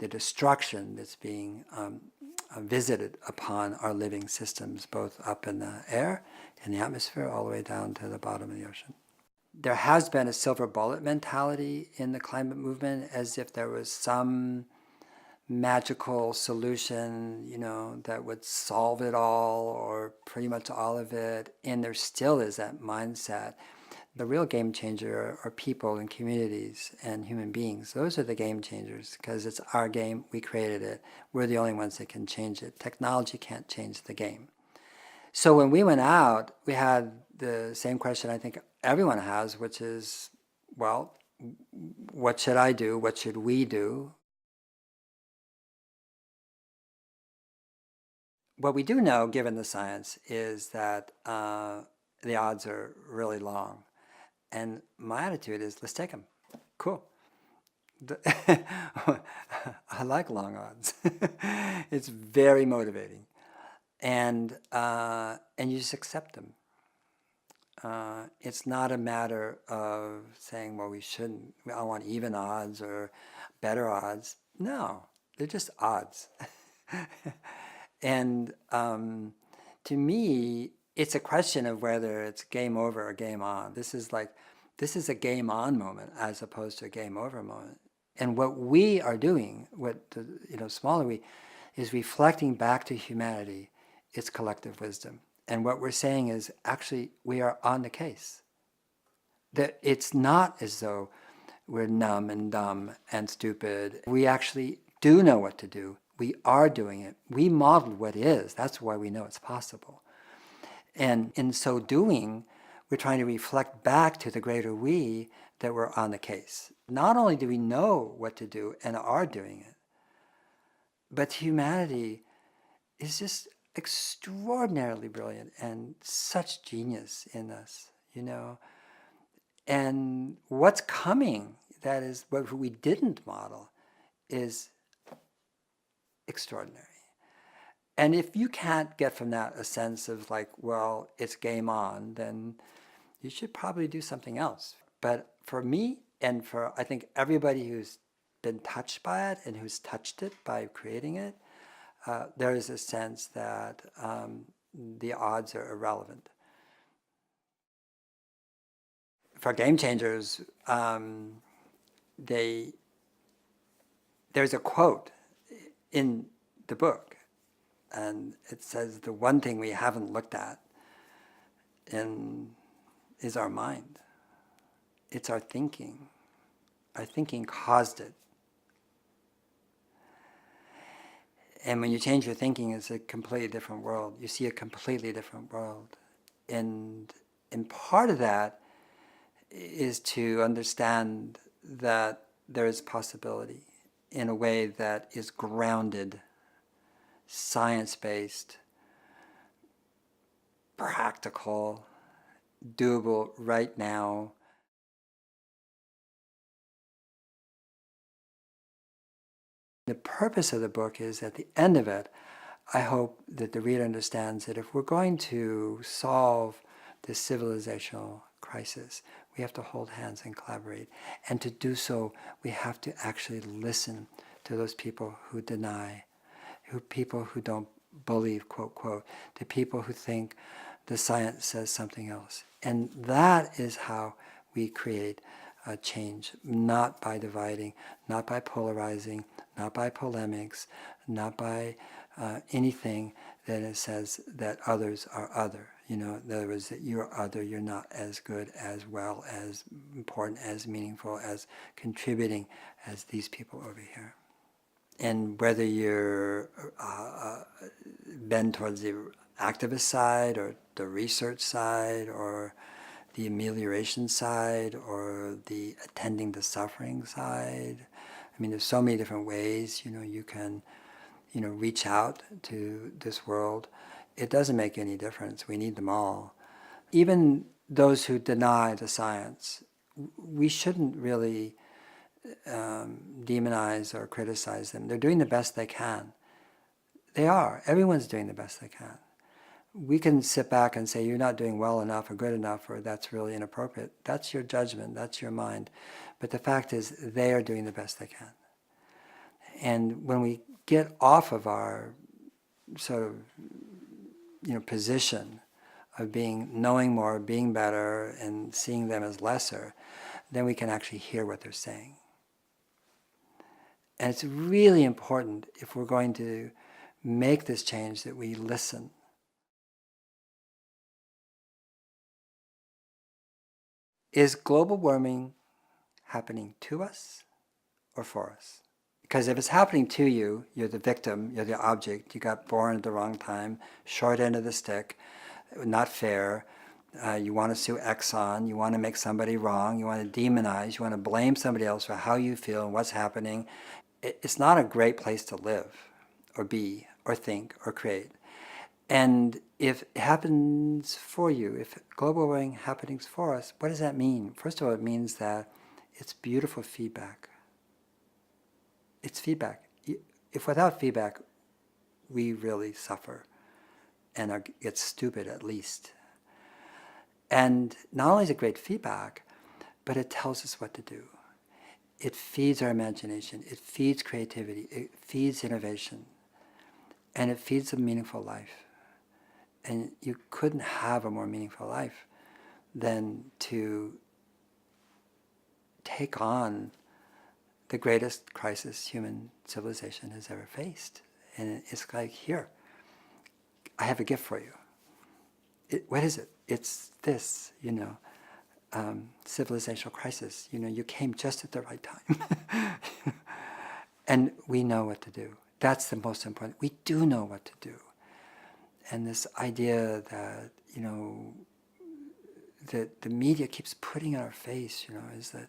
destruction that's being visited upon our living systems, both up in the air, in the atmosphere, all the way down to the bottom of the ocean. There has been a silver bullet mentality in the climate movement, as if there was some magical solution, that would solve it all, or pretty much all of it. And there still is that mindset. The real game changer are people and communities and human beings. Those are the game changers, because it's our game, we created it. We're the only ones that can change it. Technology can't change the game. So when we went out, we had the same question I think everyone has, which is, well, what should I do? What should we do? What we do know, given the science, is that the odds are really long. And my attitude is, let's take them. Cool. I like long odds. It's very motivating. And you just accept them. It's not a matter of saying, well, I want even odds or better odds. No, they're just odds. And to me, it's a question of whether it's game over or game on. This is a game on moment as opposed to a game over moment. And what we are doing, smaller we, is reflecting back to humanity its collective wisdom. And what we're saying is, actually, we are on the case. That it's not as though we're numb and dumb and stupid. We actually do know what to do. We are doing it. We modeled what is. That's why we know it's possible. And in so doing, we're trying to reflect back to the greater we that we're on the case. Not only do we know what to do and are doing it, but humanity is just extraordinarily brilliant and such genius in us, And what's coming, that is what we didn't model, is extraordinary. And if you can't get from that a sense of well, it's game on, then you should probably do something else. But for me, and for I think everybody who's been touched by it and who's touched it by creating it, there is a sense that the odds are irrelevant. For game changers, there's a quote in the book, and it says, the one thing we haven't looked at is our mind. It's our thinking. Our thinking caused it. And when you change your thinking, it's a completely different world. You see a completely different world. And part of that is to understand that there is possibility in a way that is grounded, science-based, practical, doable right now. The purpose of the book is, at the end of it, I hope that the reader understands that if we're going to solve this civilizational crisis, we have to hold hands and collaborate. And to do so, we have to actually listen to those people who deny, people who don't believe, quote, quote, to people who think the science says something else. And that is how we create a change, not by dividing, not by polarizing, not by polemics, not by anything that it says that others are other. In other words, that you're other, you're not as good, as well, as important, as meaningful, as contributing as these people over here. And whether you're bend towards the activist side, or the research side, or the amelioration side, or the attending the suffering side, there's so many different ways, you can, reach out to this world. It doesn't make any difference. We need them all. Even those who deny the science, we shouldn't really demonize or criticize them. They're doing the best they can. They are. Everyone's doing the best they can. We can sit back and say, you're not doing well enough or good enough, or that's really inappropriate. That's your judgment. That's your mind. But the fact is, they are doing the best they can. And when we get off of our sort of, position of knowing more, being better, and seeing them as lesser, then we can actually hear what they're saying. And it's really important, if we're going to make this change, that we listen. Is global warming happening to us or for us? Because if it's happening to you, you're the victim, you're the object, you got born at the wrong time, short end of the stick, not fair, you want to sue Exxon, you want to make somebody wrong, you want to demonize, you want to blame somebody else for how you feel and what's happening. It's not a great place to live or be or think or create. And if it happens for you, if global warming happens for us, what does that mean? First of all, it means that it's beautiful feedback. It's feedback. If without feedback, we really suffer and get stupid at least. And not only is it great feedback, but it tells us what to do. It feeds our imagination, it feeds creativity, it feeds innovation, and it feeds a meaningful life. And you couldn't have a more meaningful life than to take on the greatest crisis human civilization has ever faced. And it's like, here, I have a gift for you. What is it? It's this, civilizational crisis. You came just at the right time. And we know what to do. That's the most important. We do know what to do. And this idea that, that the media keeps putting in our face, is that,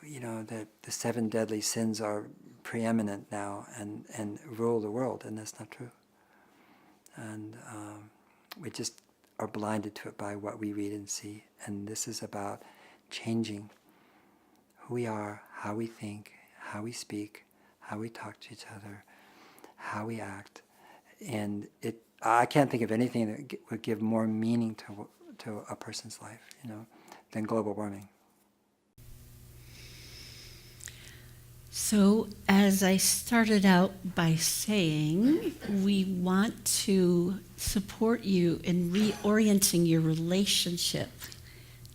that the 7 deadly sins are preeminent now and rule the world, and that's not true. And we just are blinded to it by what we read and see. And this is about changing who we are, how we think, how we speak, how we talk to each other, how we act. And I can't think of anything that would give more meaning to a person's life, than global warming. So, as I started out by saying, we want to support you in reorienting your relationship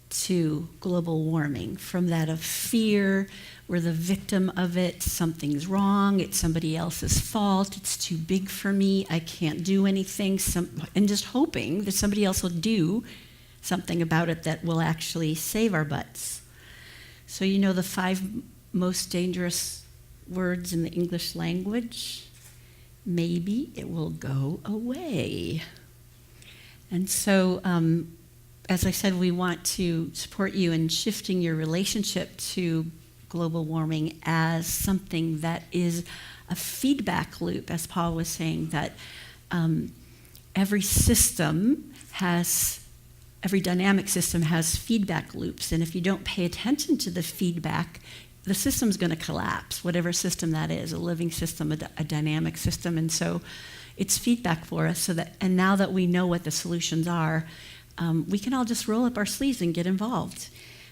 to global warming from that of fear, we're the victim of it, something's wrong, it's somebody else's fault, it's too big for me, I can't do anything, and just hoping that somebody else will do something about it that will actually save our butts. So the 5 most dangerous words in the English language? Maybe it will go away. And so, as I said, we want to support you in shifting your relationship to global warming as something that is a feedback loop, as Paul was saying, that every dynamic system has feedback loops, and if you don't pay attention to the feedback, the system's going to collapse, whatever system that is, a living system, a dynamic system. And so it's feedback for us, and now that we know what the solutions are, we can all just roll up our sleeves and get involved,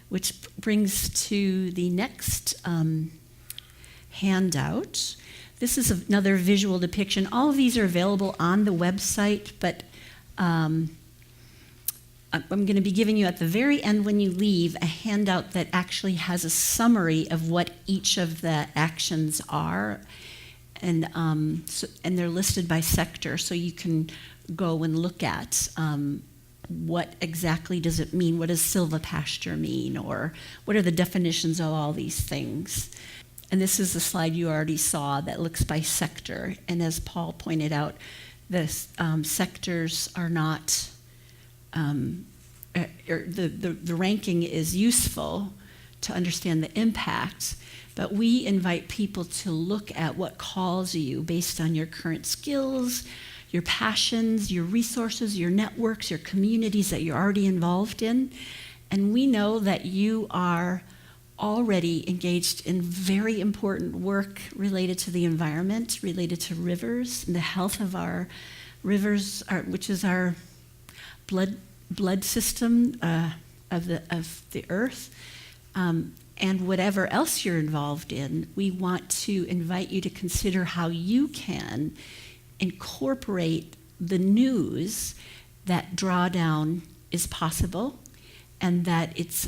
which brings to the next handout. This is another visual depiction. All of these are available on the website, but I'm going to be giving you at the very end when you leave a handout that actually has a summary of what each of the actions are, and they're listed by sector, so you can go and look at what exactly does it mean, what does silvopasture mean, or what are the definitions of all these things. And this is the slide you already saw that looks by sector, and as Paul pointed out, the sectors are not the ranking is useful to understand the impact, but we invite people to look at what calls you based on your current skills, your passions, your resources, your networks, your communities that you're already involved in. And we know that you are already engaged in very important work related to the environment, related to rivers, and the health of our rivers, which is our blood system of the earth, and whatever else you're involved in. We want to invite you to consider how you can incorporate the news that Drawdown is possible, and that it's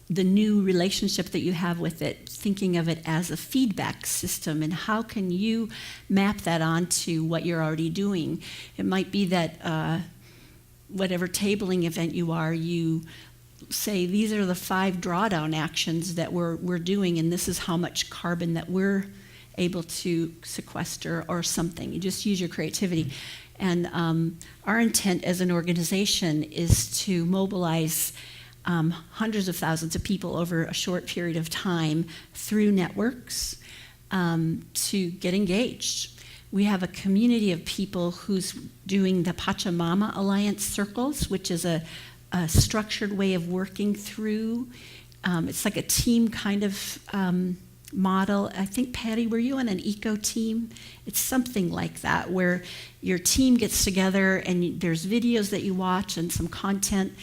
the new relationship that you have with it, thinking of it as a feedback system, and how can you map that onto what you're already doing. It might be that whatever tabling event you are, you say, these are the 5 drawdown actions that we're doing, and this is how much carbon that we're able to sequester, or something. You just use your creativity. And our intent as an organization is to mobilize hundreds of thousands of people over a short period of time through networks to get engaged. We have a community of people who's doing the Pachamama Alliance circles, which is a structured way of working through. It's like a team kind of model. I think, Patty, were you on an eco team? It's something like that, where your team gets together and there's videos that you watch and some content,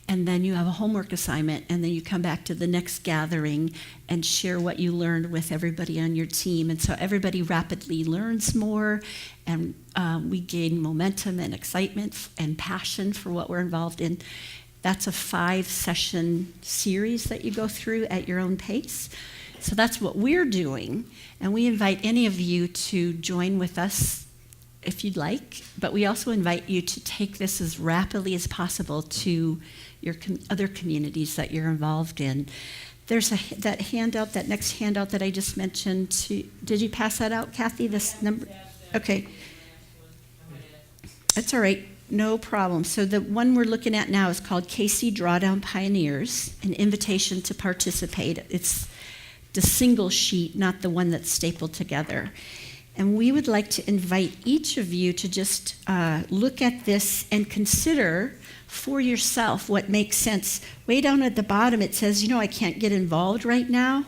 and then you have a homework assignment, and then you come back to the next gathering and share what you learned with everybody on your team. And so everybody rapidly learns more, and we gain momentum and excitement and passion for what we're involved in. That's a 5-session series that you go through at your own pace. So that's what we're doing, and we invite any of you to join with us if you'd like, but we also invite you to take this as rapidly as possible to your other communities that you're involved in. There's that handout, that next handout that I just mentioned. Did you pass that out, Kathy? This number? Okay. That's all right. No problem. So the one we're looking at now is called KC Drawdown Pioneers, an invitation to participate. It's the single sheet, not the one that's stapled together. And we would like to invite each of you to just look at this and consider for yourself what makes sense. Way down at the bottom it says, I can't get involved right now.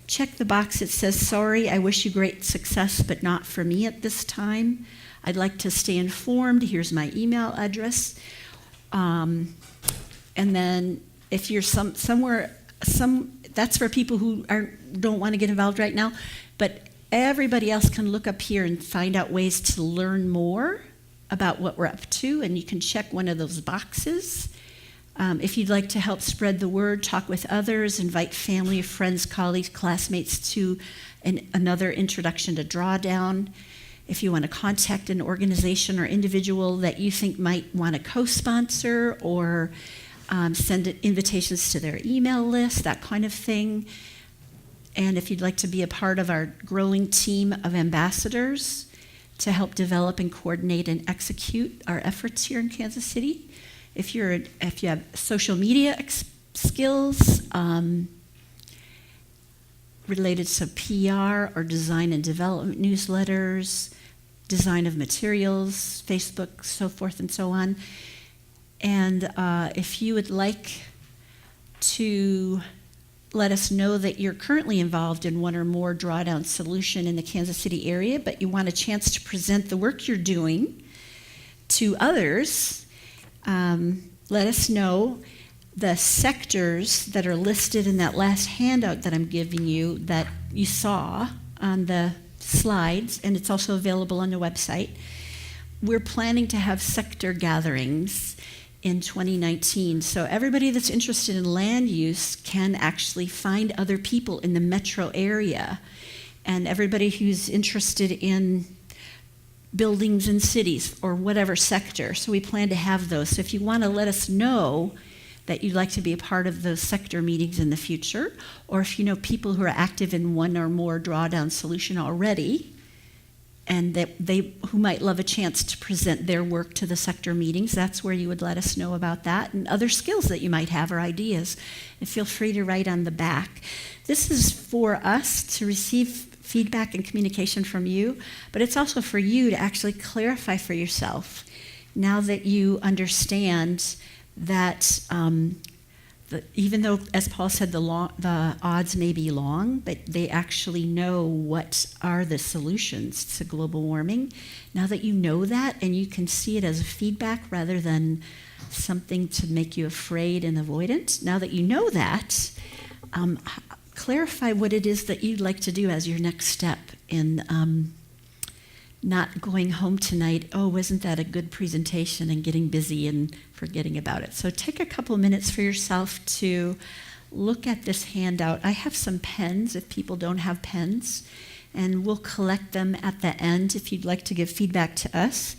Check the box that says, sorry, I wish you great success, but not for me at this time. I'd like to stay informed. Here's my email address. And then if you're somewhere, that's for people who don't want to get involved right now, but everybody else can look up here and find out ways to learn more about what we're up to, and you can check one of those boxes. If you'd like to help spread the word, talk with others, invite family, friends, colleagues, classmates to another introduction to Drawdown. If you want to contact an organization or individual that you think might want to co-sponsor, or send invitations to their email list, that kind of thing. And if you'd like to be a part of our growing team of ambassadors to help develop and coordinate and execute our efforts here in Kansas City, if you have social media skills related to PR or design and development newsletters, design of materials, Facebook, so forth and so on. And if you would like to let us know that you're currently involved in one or more drawdown solution in the Kansas City area, but you want a chance to present the work you're doing to others, let us know. The sectors that are listed in that last handout that I'm giving you, that you saw on the slides, and it's also available on the website. We're planning to have sector gatherings in 2019. So everybody that's interested in land use can actually find other people in the metro area, and everybody who's interested in buildings and cities or whatever sector. So we plan to have those. So if you want to let us know that you'd like to be a part of those sector meetings in the future, or if you know people who are active in one or more drawdown solution already, and that who might love a chance to present their work to the sector meetings, that's where you would let us know about that, and other skills that you might have or ideas. And feel free to write on the back. This is for us to receive feedback and communication from you, but it's also for you to actually clarify for yourself, now that you understand that even though, as Paul said, the odds may be long, but they actually know what are the solutions to global warming. Now that you know that, and you can see it as a feedback rather than something to make you afraid and avoidant, now that you know that, clarify what it is that you'd like to do as your next step in not going home tonight, oh, wasn't that a good presentation, and getting busy and forgetting about it. So take a couple minutes for yourself to look at this handout. I have some pens if people don't have pens, and we'll collect them at the end if you'd like to give feedback to us.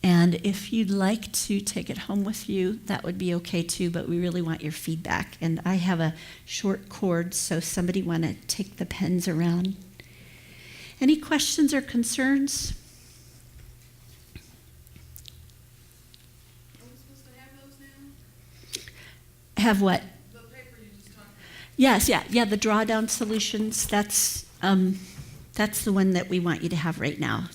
And if you'd like to take it home with you, that would be okay too, but we really want your feedback. And I have a short cord, so somebody want to take the pens around. Any questions or concerns? Are we supposed to have those now? Have what? The paper you just talked about. Yes, yeah, the drawdown solutions, that's the one that we want you to have right now.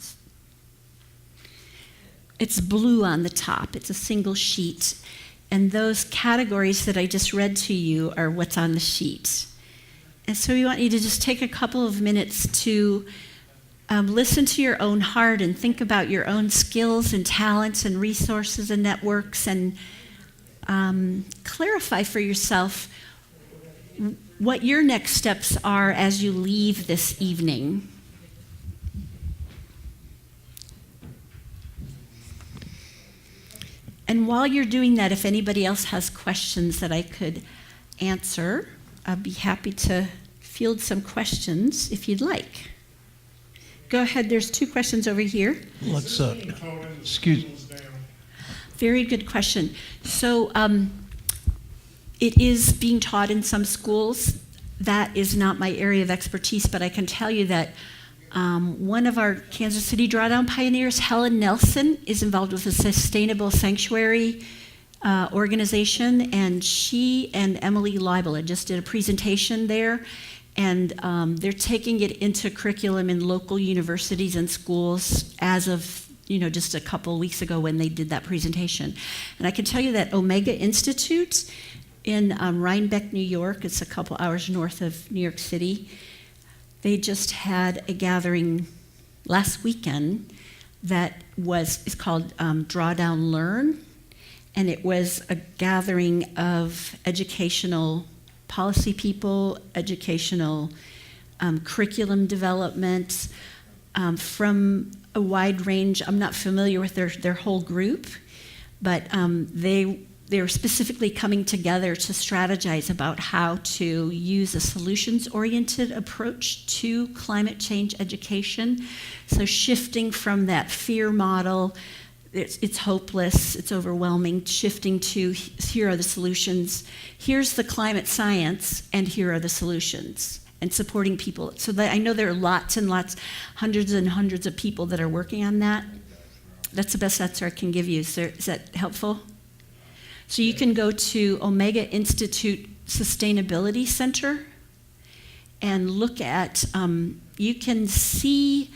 It's blue on the top. It's a single sheet. And those categories that I just read to you are what's on the sheet. And so we want you to just take a couple of minutes to listen to your own heart and think about your own skills and talents and resources and networks, and clarify for yourself what your next steps are as you leave this evening. And while you're doing that, if anybody else has questions that I could answer, I'd be happy to field some questions if you'd like. Go ahead, there's 2 questions over here. Let's, excuse. Very good question. So it is being taught in some schools. That is not my area of expertise, but I can tell you that one of our Kansas City Drawdown pioneers, Helen Nelson, is involved with a Sustainable Sanctuary organization, and she and Emily Leibel just did a presentation there, and they're taking it into curriculum in local universities and schools as of just a couple weeks ago when they did that presentation. And I can tell you that Omega Institute in Rhinebeck, New York, it's a couple hours north of New York City, they just had a gathering last weekend that is called Drawdown Learn, and it was a gathering of educational policy people, educational curriculum development from a wide range. I'm not familiar with their whole group, but they're specifically coming together to strategize about how to use a solutions-oriented approach to climate change education. So shifting from that fear model, it's hopeless, it's overwhelming, shifting to here are the solutions, here's the climate science, and here are the solutions, and supporting people. So that I know there are lots and lots, hundreds and hundreds of people that are working on that. That's the best answer I can give you. Is that helpful? So you can go to Omega Institute Sustainability Center and look at, you can see,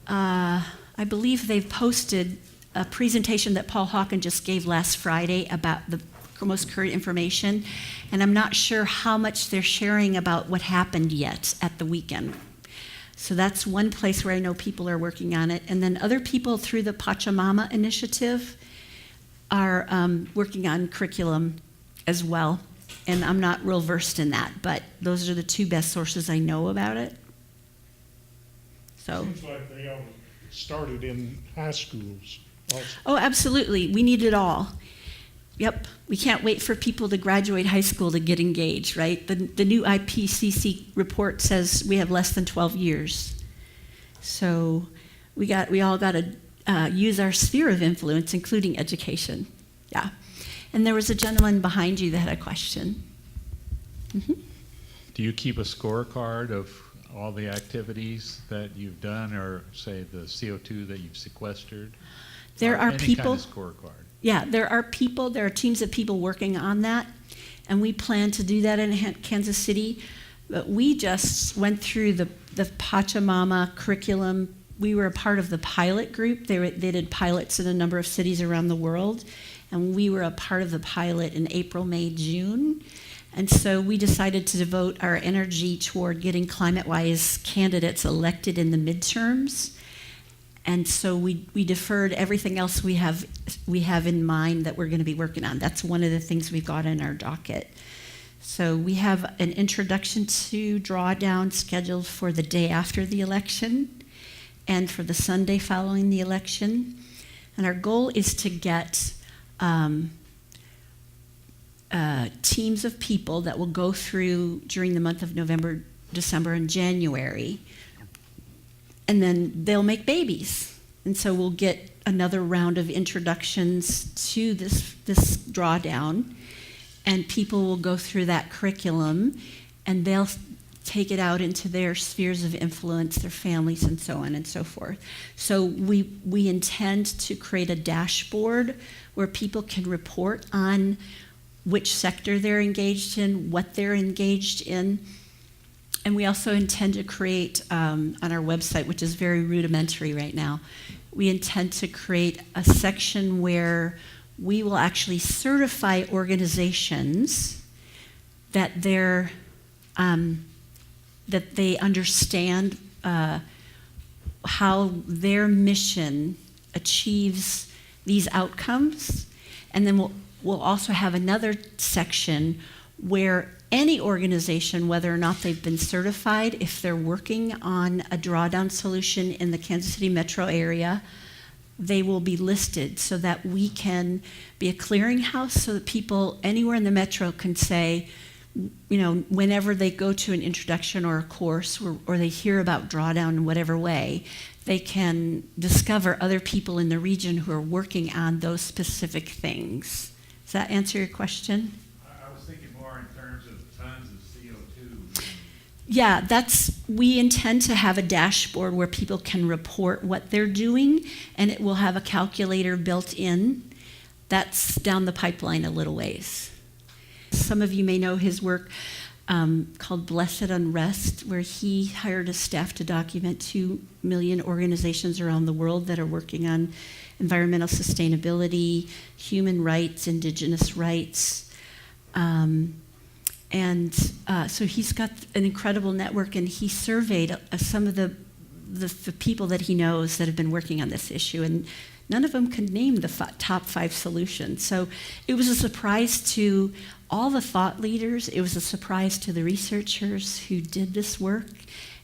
I believe they've posted a presentation that Paul Hawken just gave last Friday about the most current information, and I'm not sure how much they're sharing about what happened yet at the weekend. So that's one place where I know people are working on it. And then other people through the Pachamama Initiative are working on curriculum as well. And I'm not real versed in that, but those are the 2 best sources I know about it. So. Seems like they all started in high schools also. Oh, absolutely. We need it all. Yep. We can't wait for people to graduate high school to get engaged, right? The new IPCC report says we have less than 12 years. So we all got to use our sphere of influence, including education. Yeah. And there was a gentleman behind you that had a question. Mm-hmm. Do you keep a scorecard of all the activities that you've done, or say the CO2 that you've sequestered? There are any people. Kind of scorecard. Yeah, there are teams of people working on that, and we plan to do that in Kansas City. But we just went through the Pachamama curriculum. We were a part of the pilot group. They did pilots in a number of cities around the world, and we were a part of the pilot in April, May, June. And so we decided to devote our energy toward getting climate-wise candidates elected in the midterms. And so we deferred everything else we have in mind that we're going to be working on. That's one of the things we've got in our docket. So we have an introduction to Drawdown scheduled for the day after the election. and for the Sunday following the election. And our goal is to get teams of people that will go through during the month of November, December, and January, and then they'll make babies. And so we'll get another round of introductions to this drawdown, and people will go through that curriculum, and they'll take it out into their spheres of influence, their families, and so on and so forth. So we intend to create a dashboard where people can report on which sector they're engaged in, what they're engaged in. And we also intend to create, on our website, which is very rudimentary right now, we intend to create a section where we will actually certify organizations that they understand how their mission achieves these outcomes. And then we'll also have another section where any organization, whether or not they've been certified, if they're working on a drawdown solution in the Kansas City metro area, they will be listed so that we can be a clearinghouse so that people anywhere in the metro can say, you know, whenever they go to an introduction or a course or they hear about drawdown in whatever way, they can discover other people in the region who are working on those specific things. Does that answer your question? I was thinking more in terms of tons of CO2. Yeah, we intend to have a dashboard where people can report what they're doing, and it will have a calculator built in. That's down the pipeline a little ways. Some of you may know his work called Blessed Unrest, where he hired a staff to document 2 million organizations around the world that are working on environmental sustainability, human rights, indigenous rights. So he's got an incredible network, and he surveyed some of the people that he knows that have been working on this issue, and none of them could name the top 5 solutions. So it was a surprise to all the thought leaders. It was a surprise to the researchers who did this work,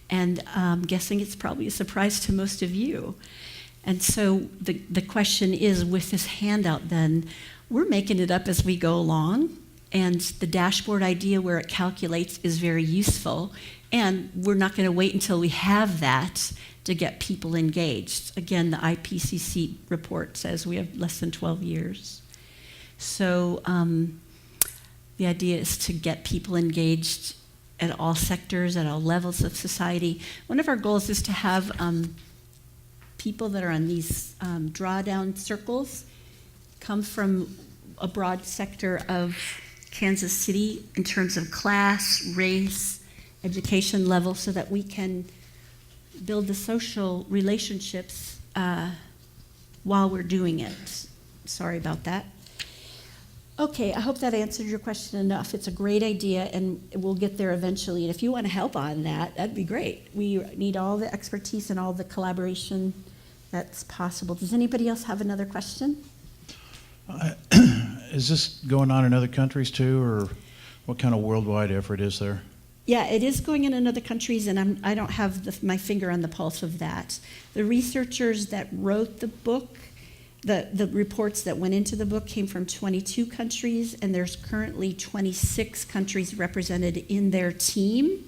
and I'm guessing it's probably a surprise to most of you. And so the question is, with this handout then, we're making it up as we go along, and the dashboard idea where it calculates is very useful, and we're not going to wait until we have that to get people engaged. Again, the IPCC report says we have less than 12 years. So the idea is to get people engaged at all sectors, at all levels of society. One of our goals is to have people that are on these drawdown circles come from a broad sector of Kansas City in terms of class, race, education level, so that we can build the social relationships while we're doing it. Sorry about that. Okay, I hope that answered your question enough. It's a great idea, and we'll get there eventually. And if you want to help on that, that'd be great. We need all the expertise and all the collaboration that's possible. Does anybody else have another question? Is this going on in other countries too, or what kind of worldwide effort is there? Yeah, it is going in other countries, and I don't have my finger on the pulse of that. The researchers that wrote the book, the reports that went into the book came from 22 countries, and there's currently 26 countries represented in their team.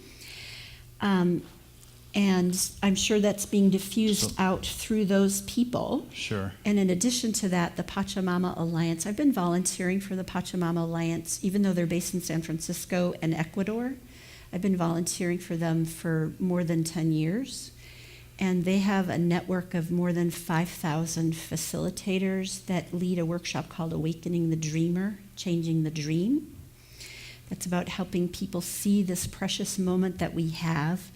And I'm sure that's being diffused out through those people. Sure. And in addition to that, the Pachamama Alliance, I've been volunteering for the Pachamama Alliance, even though they're based in San Francisco and Ecuador. I've been volunteering for them for more than 10 years. And they have a network of more than 5,000 facilitators that lead a workshop called Awakening the Dreamer, Changing the Dream. That's about helping people see this precious moment that we have,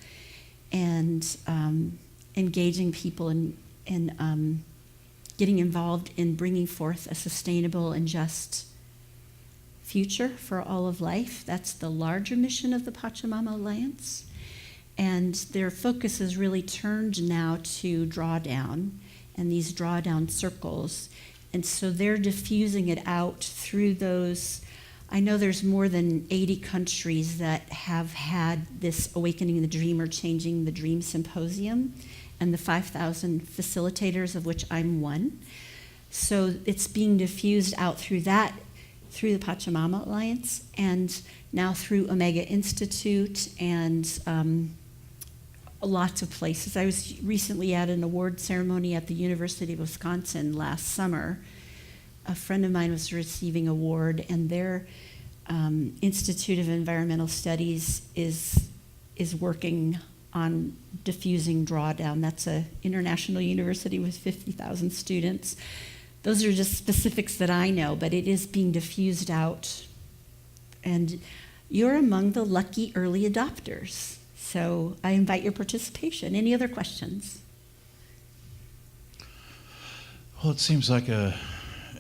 and engaging people in getting involved in bringing forth a sustainable and just future for all of life. That's the larger mission of the Pachamama Alliance. And their focus is really turned now to drawdown and these drawdown circles. And so they're diffusing it out through those. I know there's more than 80 countries that have had this Awakening the Dreamer, Changing the Dream Symposium, and the 5,000 facilitators, of which I'm one. So it's being diffused out through that, through the Pachamama Alliance, and now through Omega Institute and lots of places. I was recently at an award ceremony at the University of Wisconsin last summer. A friend of mine was receiving an award, and their Institute of Environmental Studies is working on diffusing Drawdown. That's an international university with 50,000 students. Those are just specifics that I know, but it is being diffused out. And you're among the lucky early adopters. So I invite your participation. Any other questions? Well, it seems like a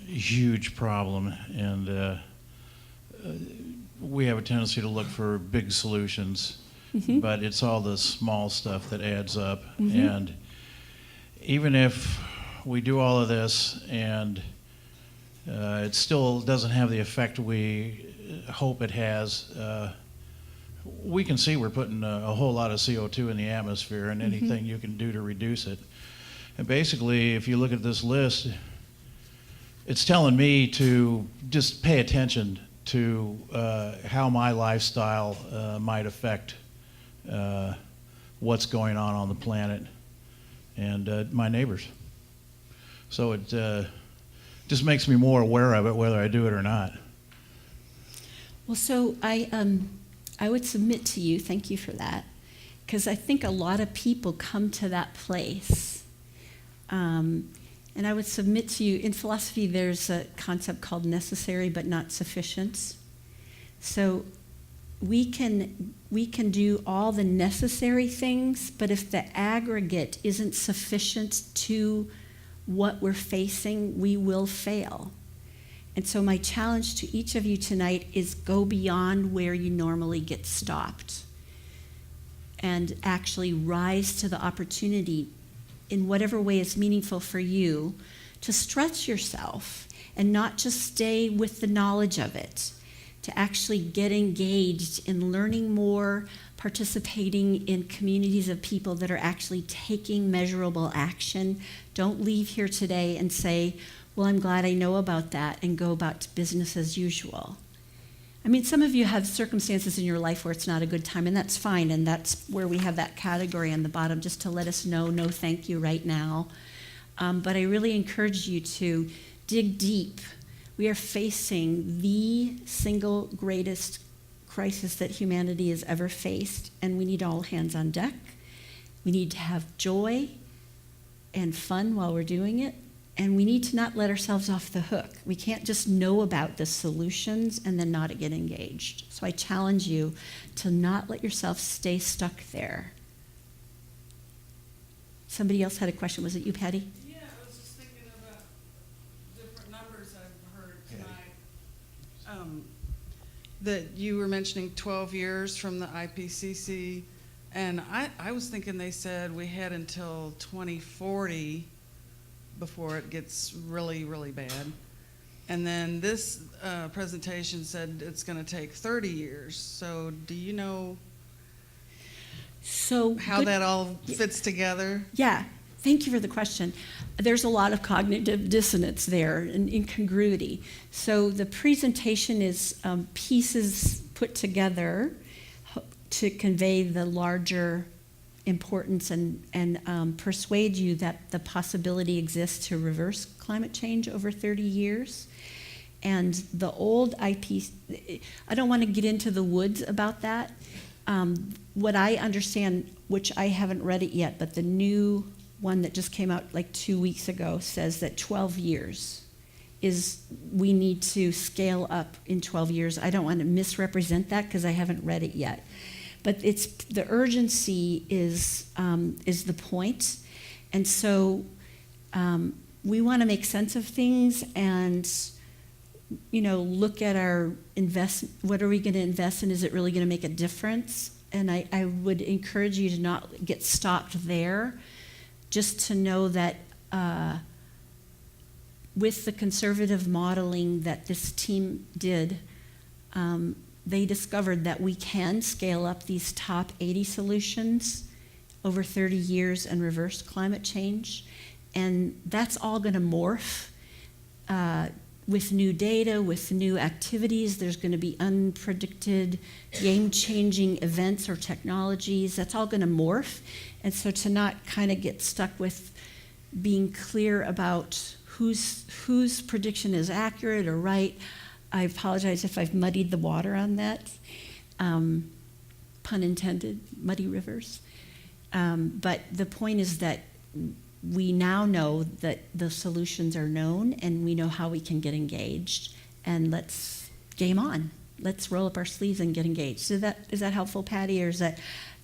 huge problem, and we have a tendency to look for big solutions, but it's all the small stuff that adds up. And even if we do all of this and it still doesn't have the effect we hope it has, we can see we're putting a whole lot of CO2 in the atmosphere, and anything you can do to reduce it. And basically, if you look at this list, it's telling me to just pay attention to how my lifestyle might affect what's going on the planet and my neighbors. So it just makes me more aware of it, whether I do it or not. Well, so I would submit to you, thank you for that, because I think a lot of people come to that place. And I would submit to you, in philosophy, there's a concept called necessary but not sufficient. So we can do all the necessary things, but if the aggregate isn't sufficient to what we're facing, we will fail. And so my challenge to each of you tonight is go beyond where you normally get stopped and actually rise to the opportunity in whatever way is meaningful for you to stretch yourself and not just stay with the knowledge of it, to actually get engaged in learning more, participating in communities of people that are actually taking measurable action. Don't leave here today and say, well, I'm glad I know about that, and go about business as usual. I mean, some of you have circumstances in your life where it's not a good time, and that's fine, and that's where we have that category on the bottom just to let us know, no thank you right now. But I really encourage you to dig deep. We are facing the single greatest crisis that humanity has ever faced, and we need all hands on deck. We need to have joy and fun while we're doing it. And we need to not let ourselves off the hook. We can't just know about the solutions and then not get engaged. So I challenge you to not let yourself stay stuck there. Somebody else had a question. Was it you, Patty? Yeah, I was just thinking about different numbers I've heard tonight. That you were mentioning 12 years from the IPCC, and I was thinking they said we had until 2040 before it gets really, really bad. And then this presentation said it's going to take 30 years. So do you know how that all fits together? Yeah, thank you for the question. There's a lot of cognitive dissonance there and incongruity. So the presentation is pieces put together to convey the larger importance and persuade you that the possibility exists to reverse climate change over 30 years. And the old IP, I don't want to get into the woods about that. What I understand, which I haven't read it yet, but the new one that just came out like 2 weeks ago says that 12 years is, we need to scale up in 12 years. I don't want to misrepresent that because I haven't read it yet. But it's the urgency is the point, and so we want to make sense of things and look at our what are we going to invest in? Is it really going to make a difference? And I would encourage you to not get stopped there, just to know that with the conservative modeling that this team did. They discovered that we can scale up these top 80 solutions over 30 years and reverse climate change. And that's all going to morph with new data, with new activities. There's going to be unpredicted, game-changing events or technologies. That's all going to morph. And so to not kind of get stuck with being clear about whose prediction is accurate or right, I apologize if I've muddied the water on that. Pun intended, muddy rivers. But the point is that we now know that the solutions are known and we know how we can get engaged. And let's game on. Let's roll up our sleeves and get engaged. Is that helpful, Patty, or is that?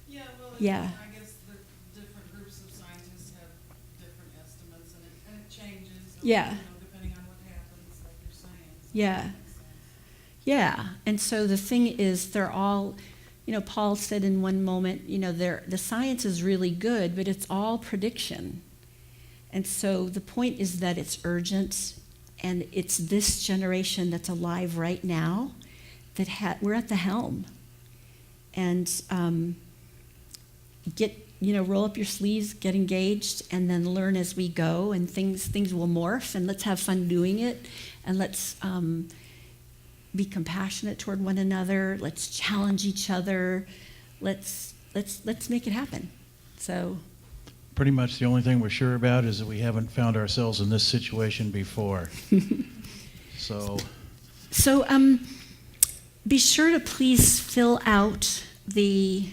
Yeah, well, Yeah. I guess the different groups of scientists have different estimates, and it changes. Yeah. Depending on what happens, like you're saying. So Yeah. that makes sense. Yeah, and so the thing is, they're all, Paul said in one moment, the science is really good, but it's all prediction. And so the point is that it's urgent, and it's this generation that's alive right now that we're at the helm. And roll up your sleeves, get engaged, and then learn as we go, and things will morph, and let's have fun doing it, and let's be compassionate toward one another. Let's challenge each other. Let's make it happen. So, Pretty much the only thing we're sure about is that we haven't found ourselves in this situation before. So be sure to please fill out the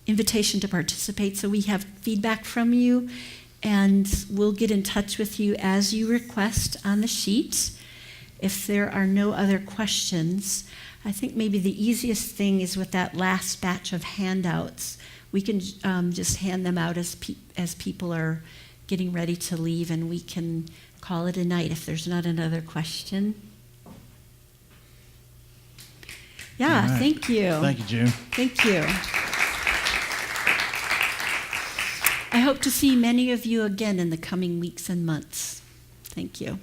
invitation to participate so we have feedback from you, and we'll get in touch with you as you request on the sheet. If there are no other questions, I think maybe the easiest thing is with that last batch of handouts. We can just hand them out as people are getting ready to leave, and we can call it a night if there's not another question. Yeah, All right. Thank you. Thank you, June. Thank you. I hope to see many of you again in the coming weeks and months. Thank you.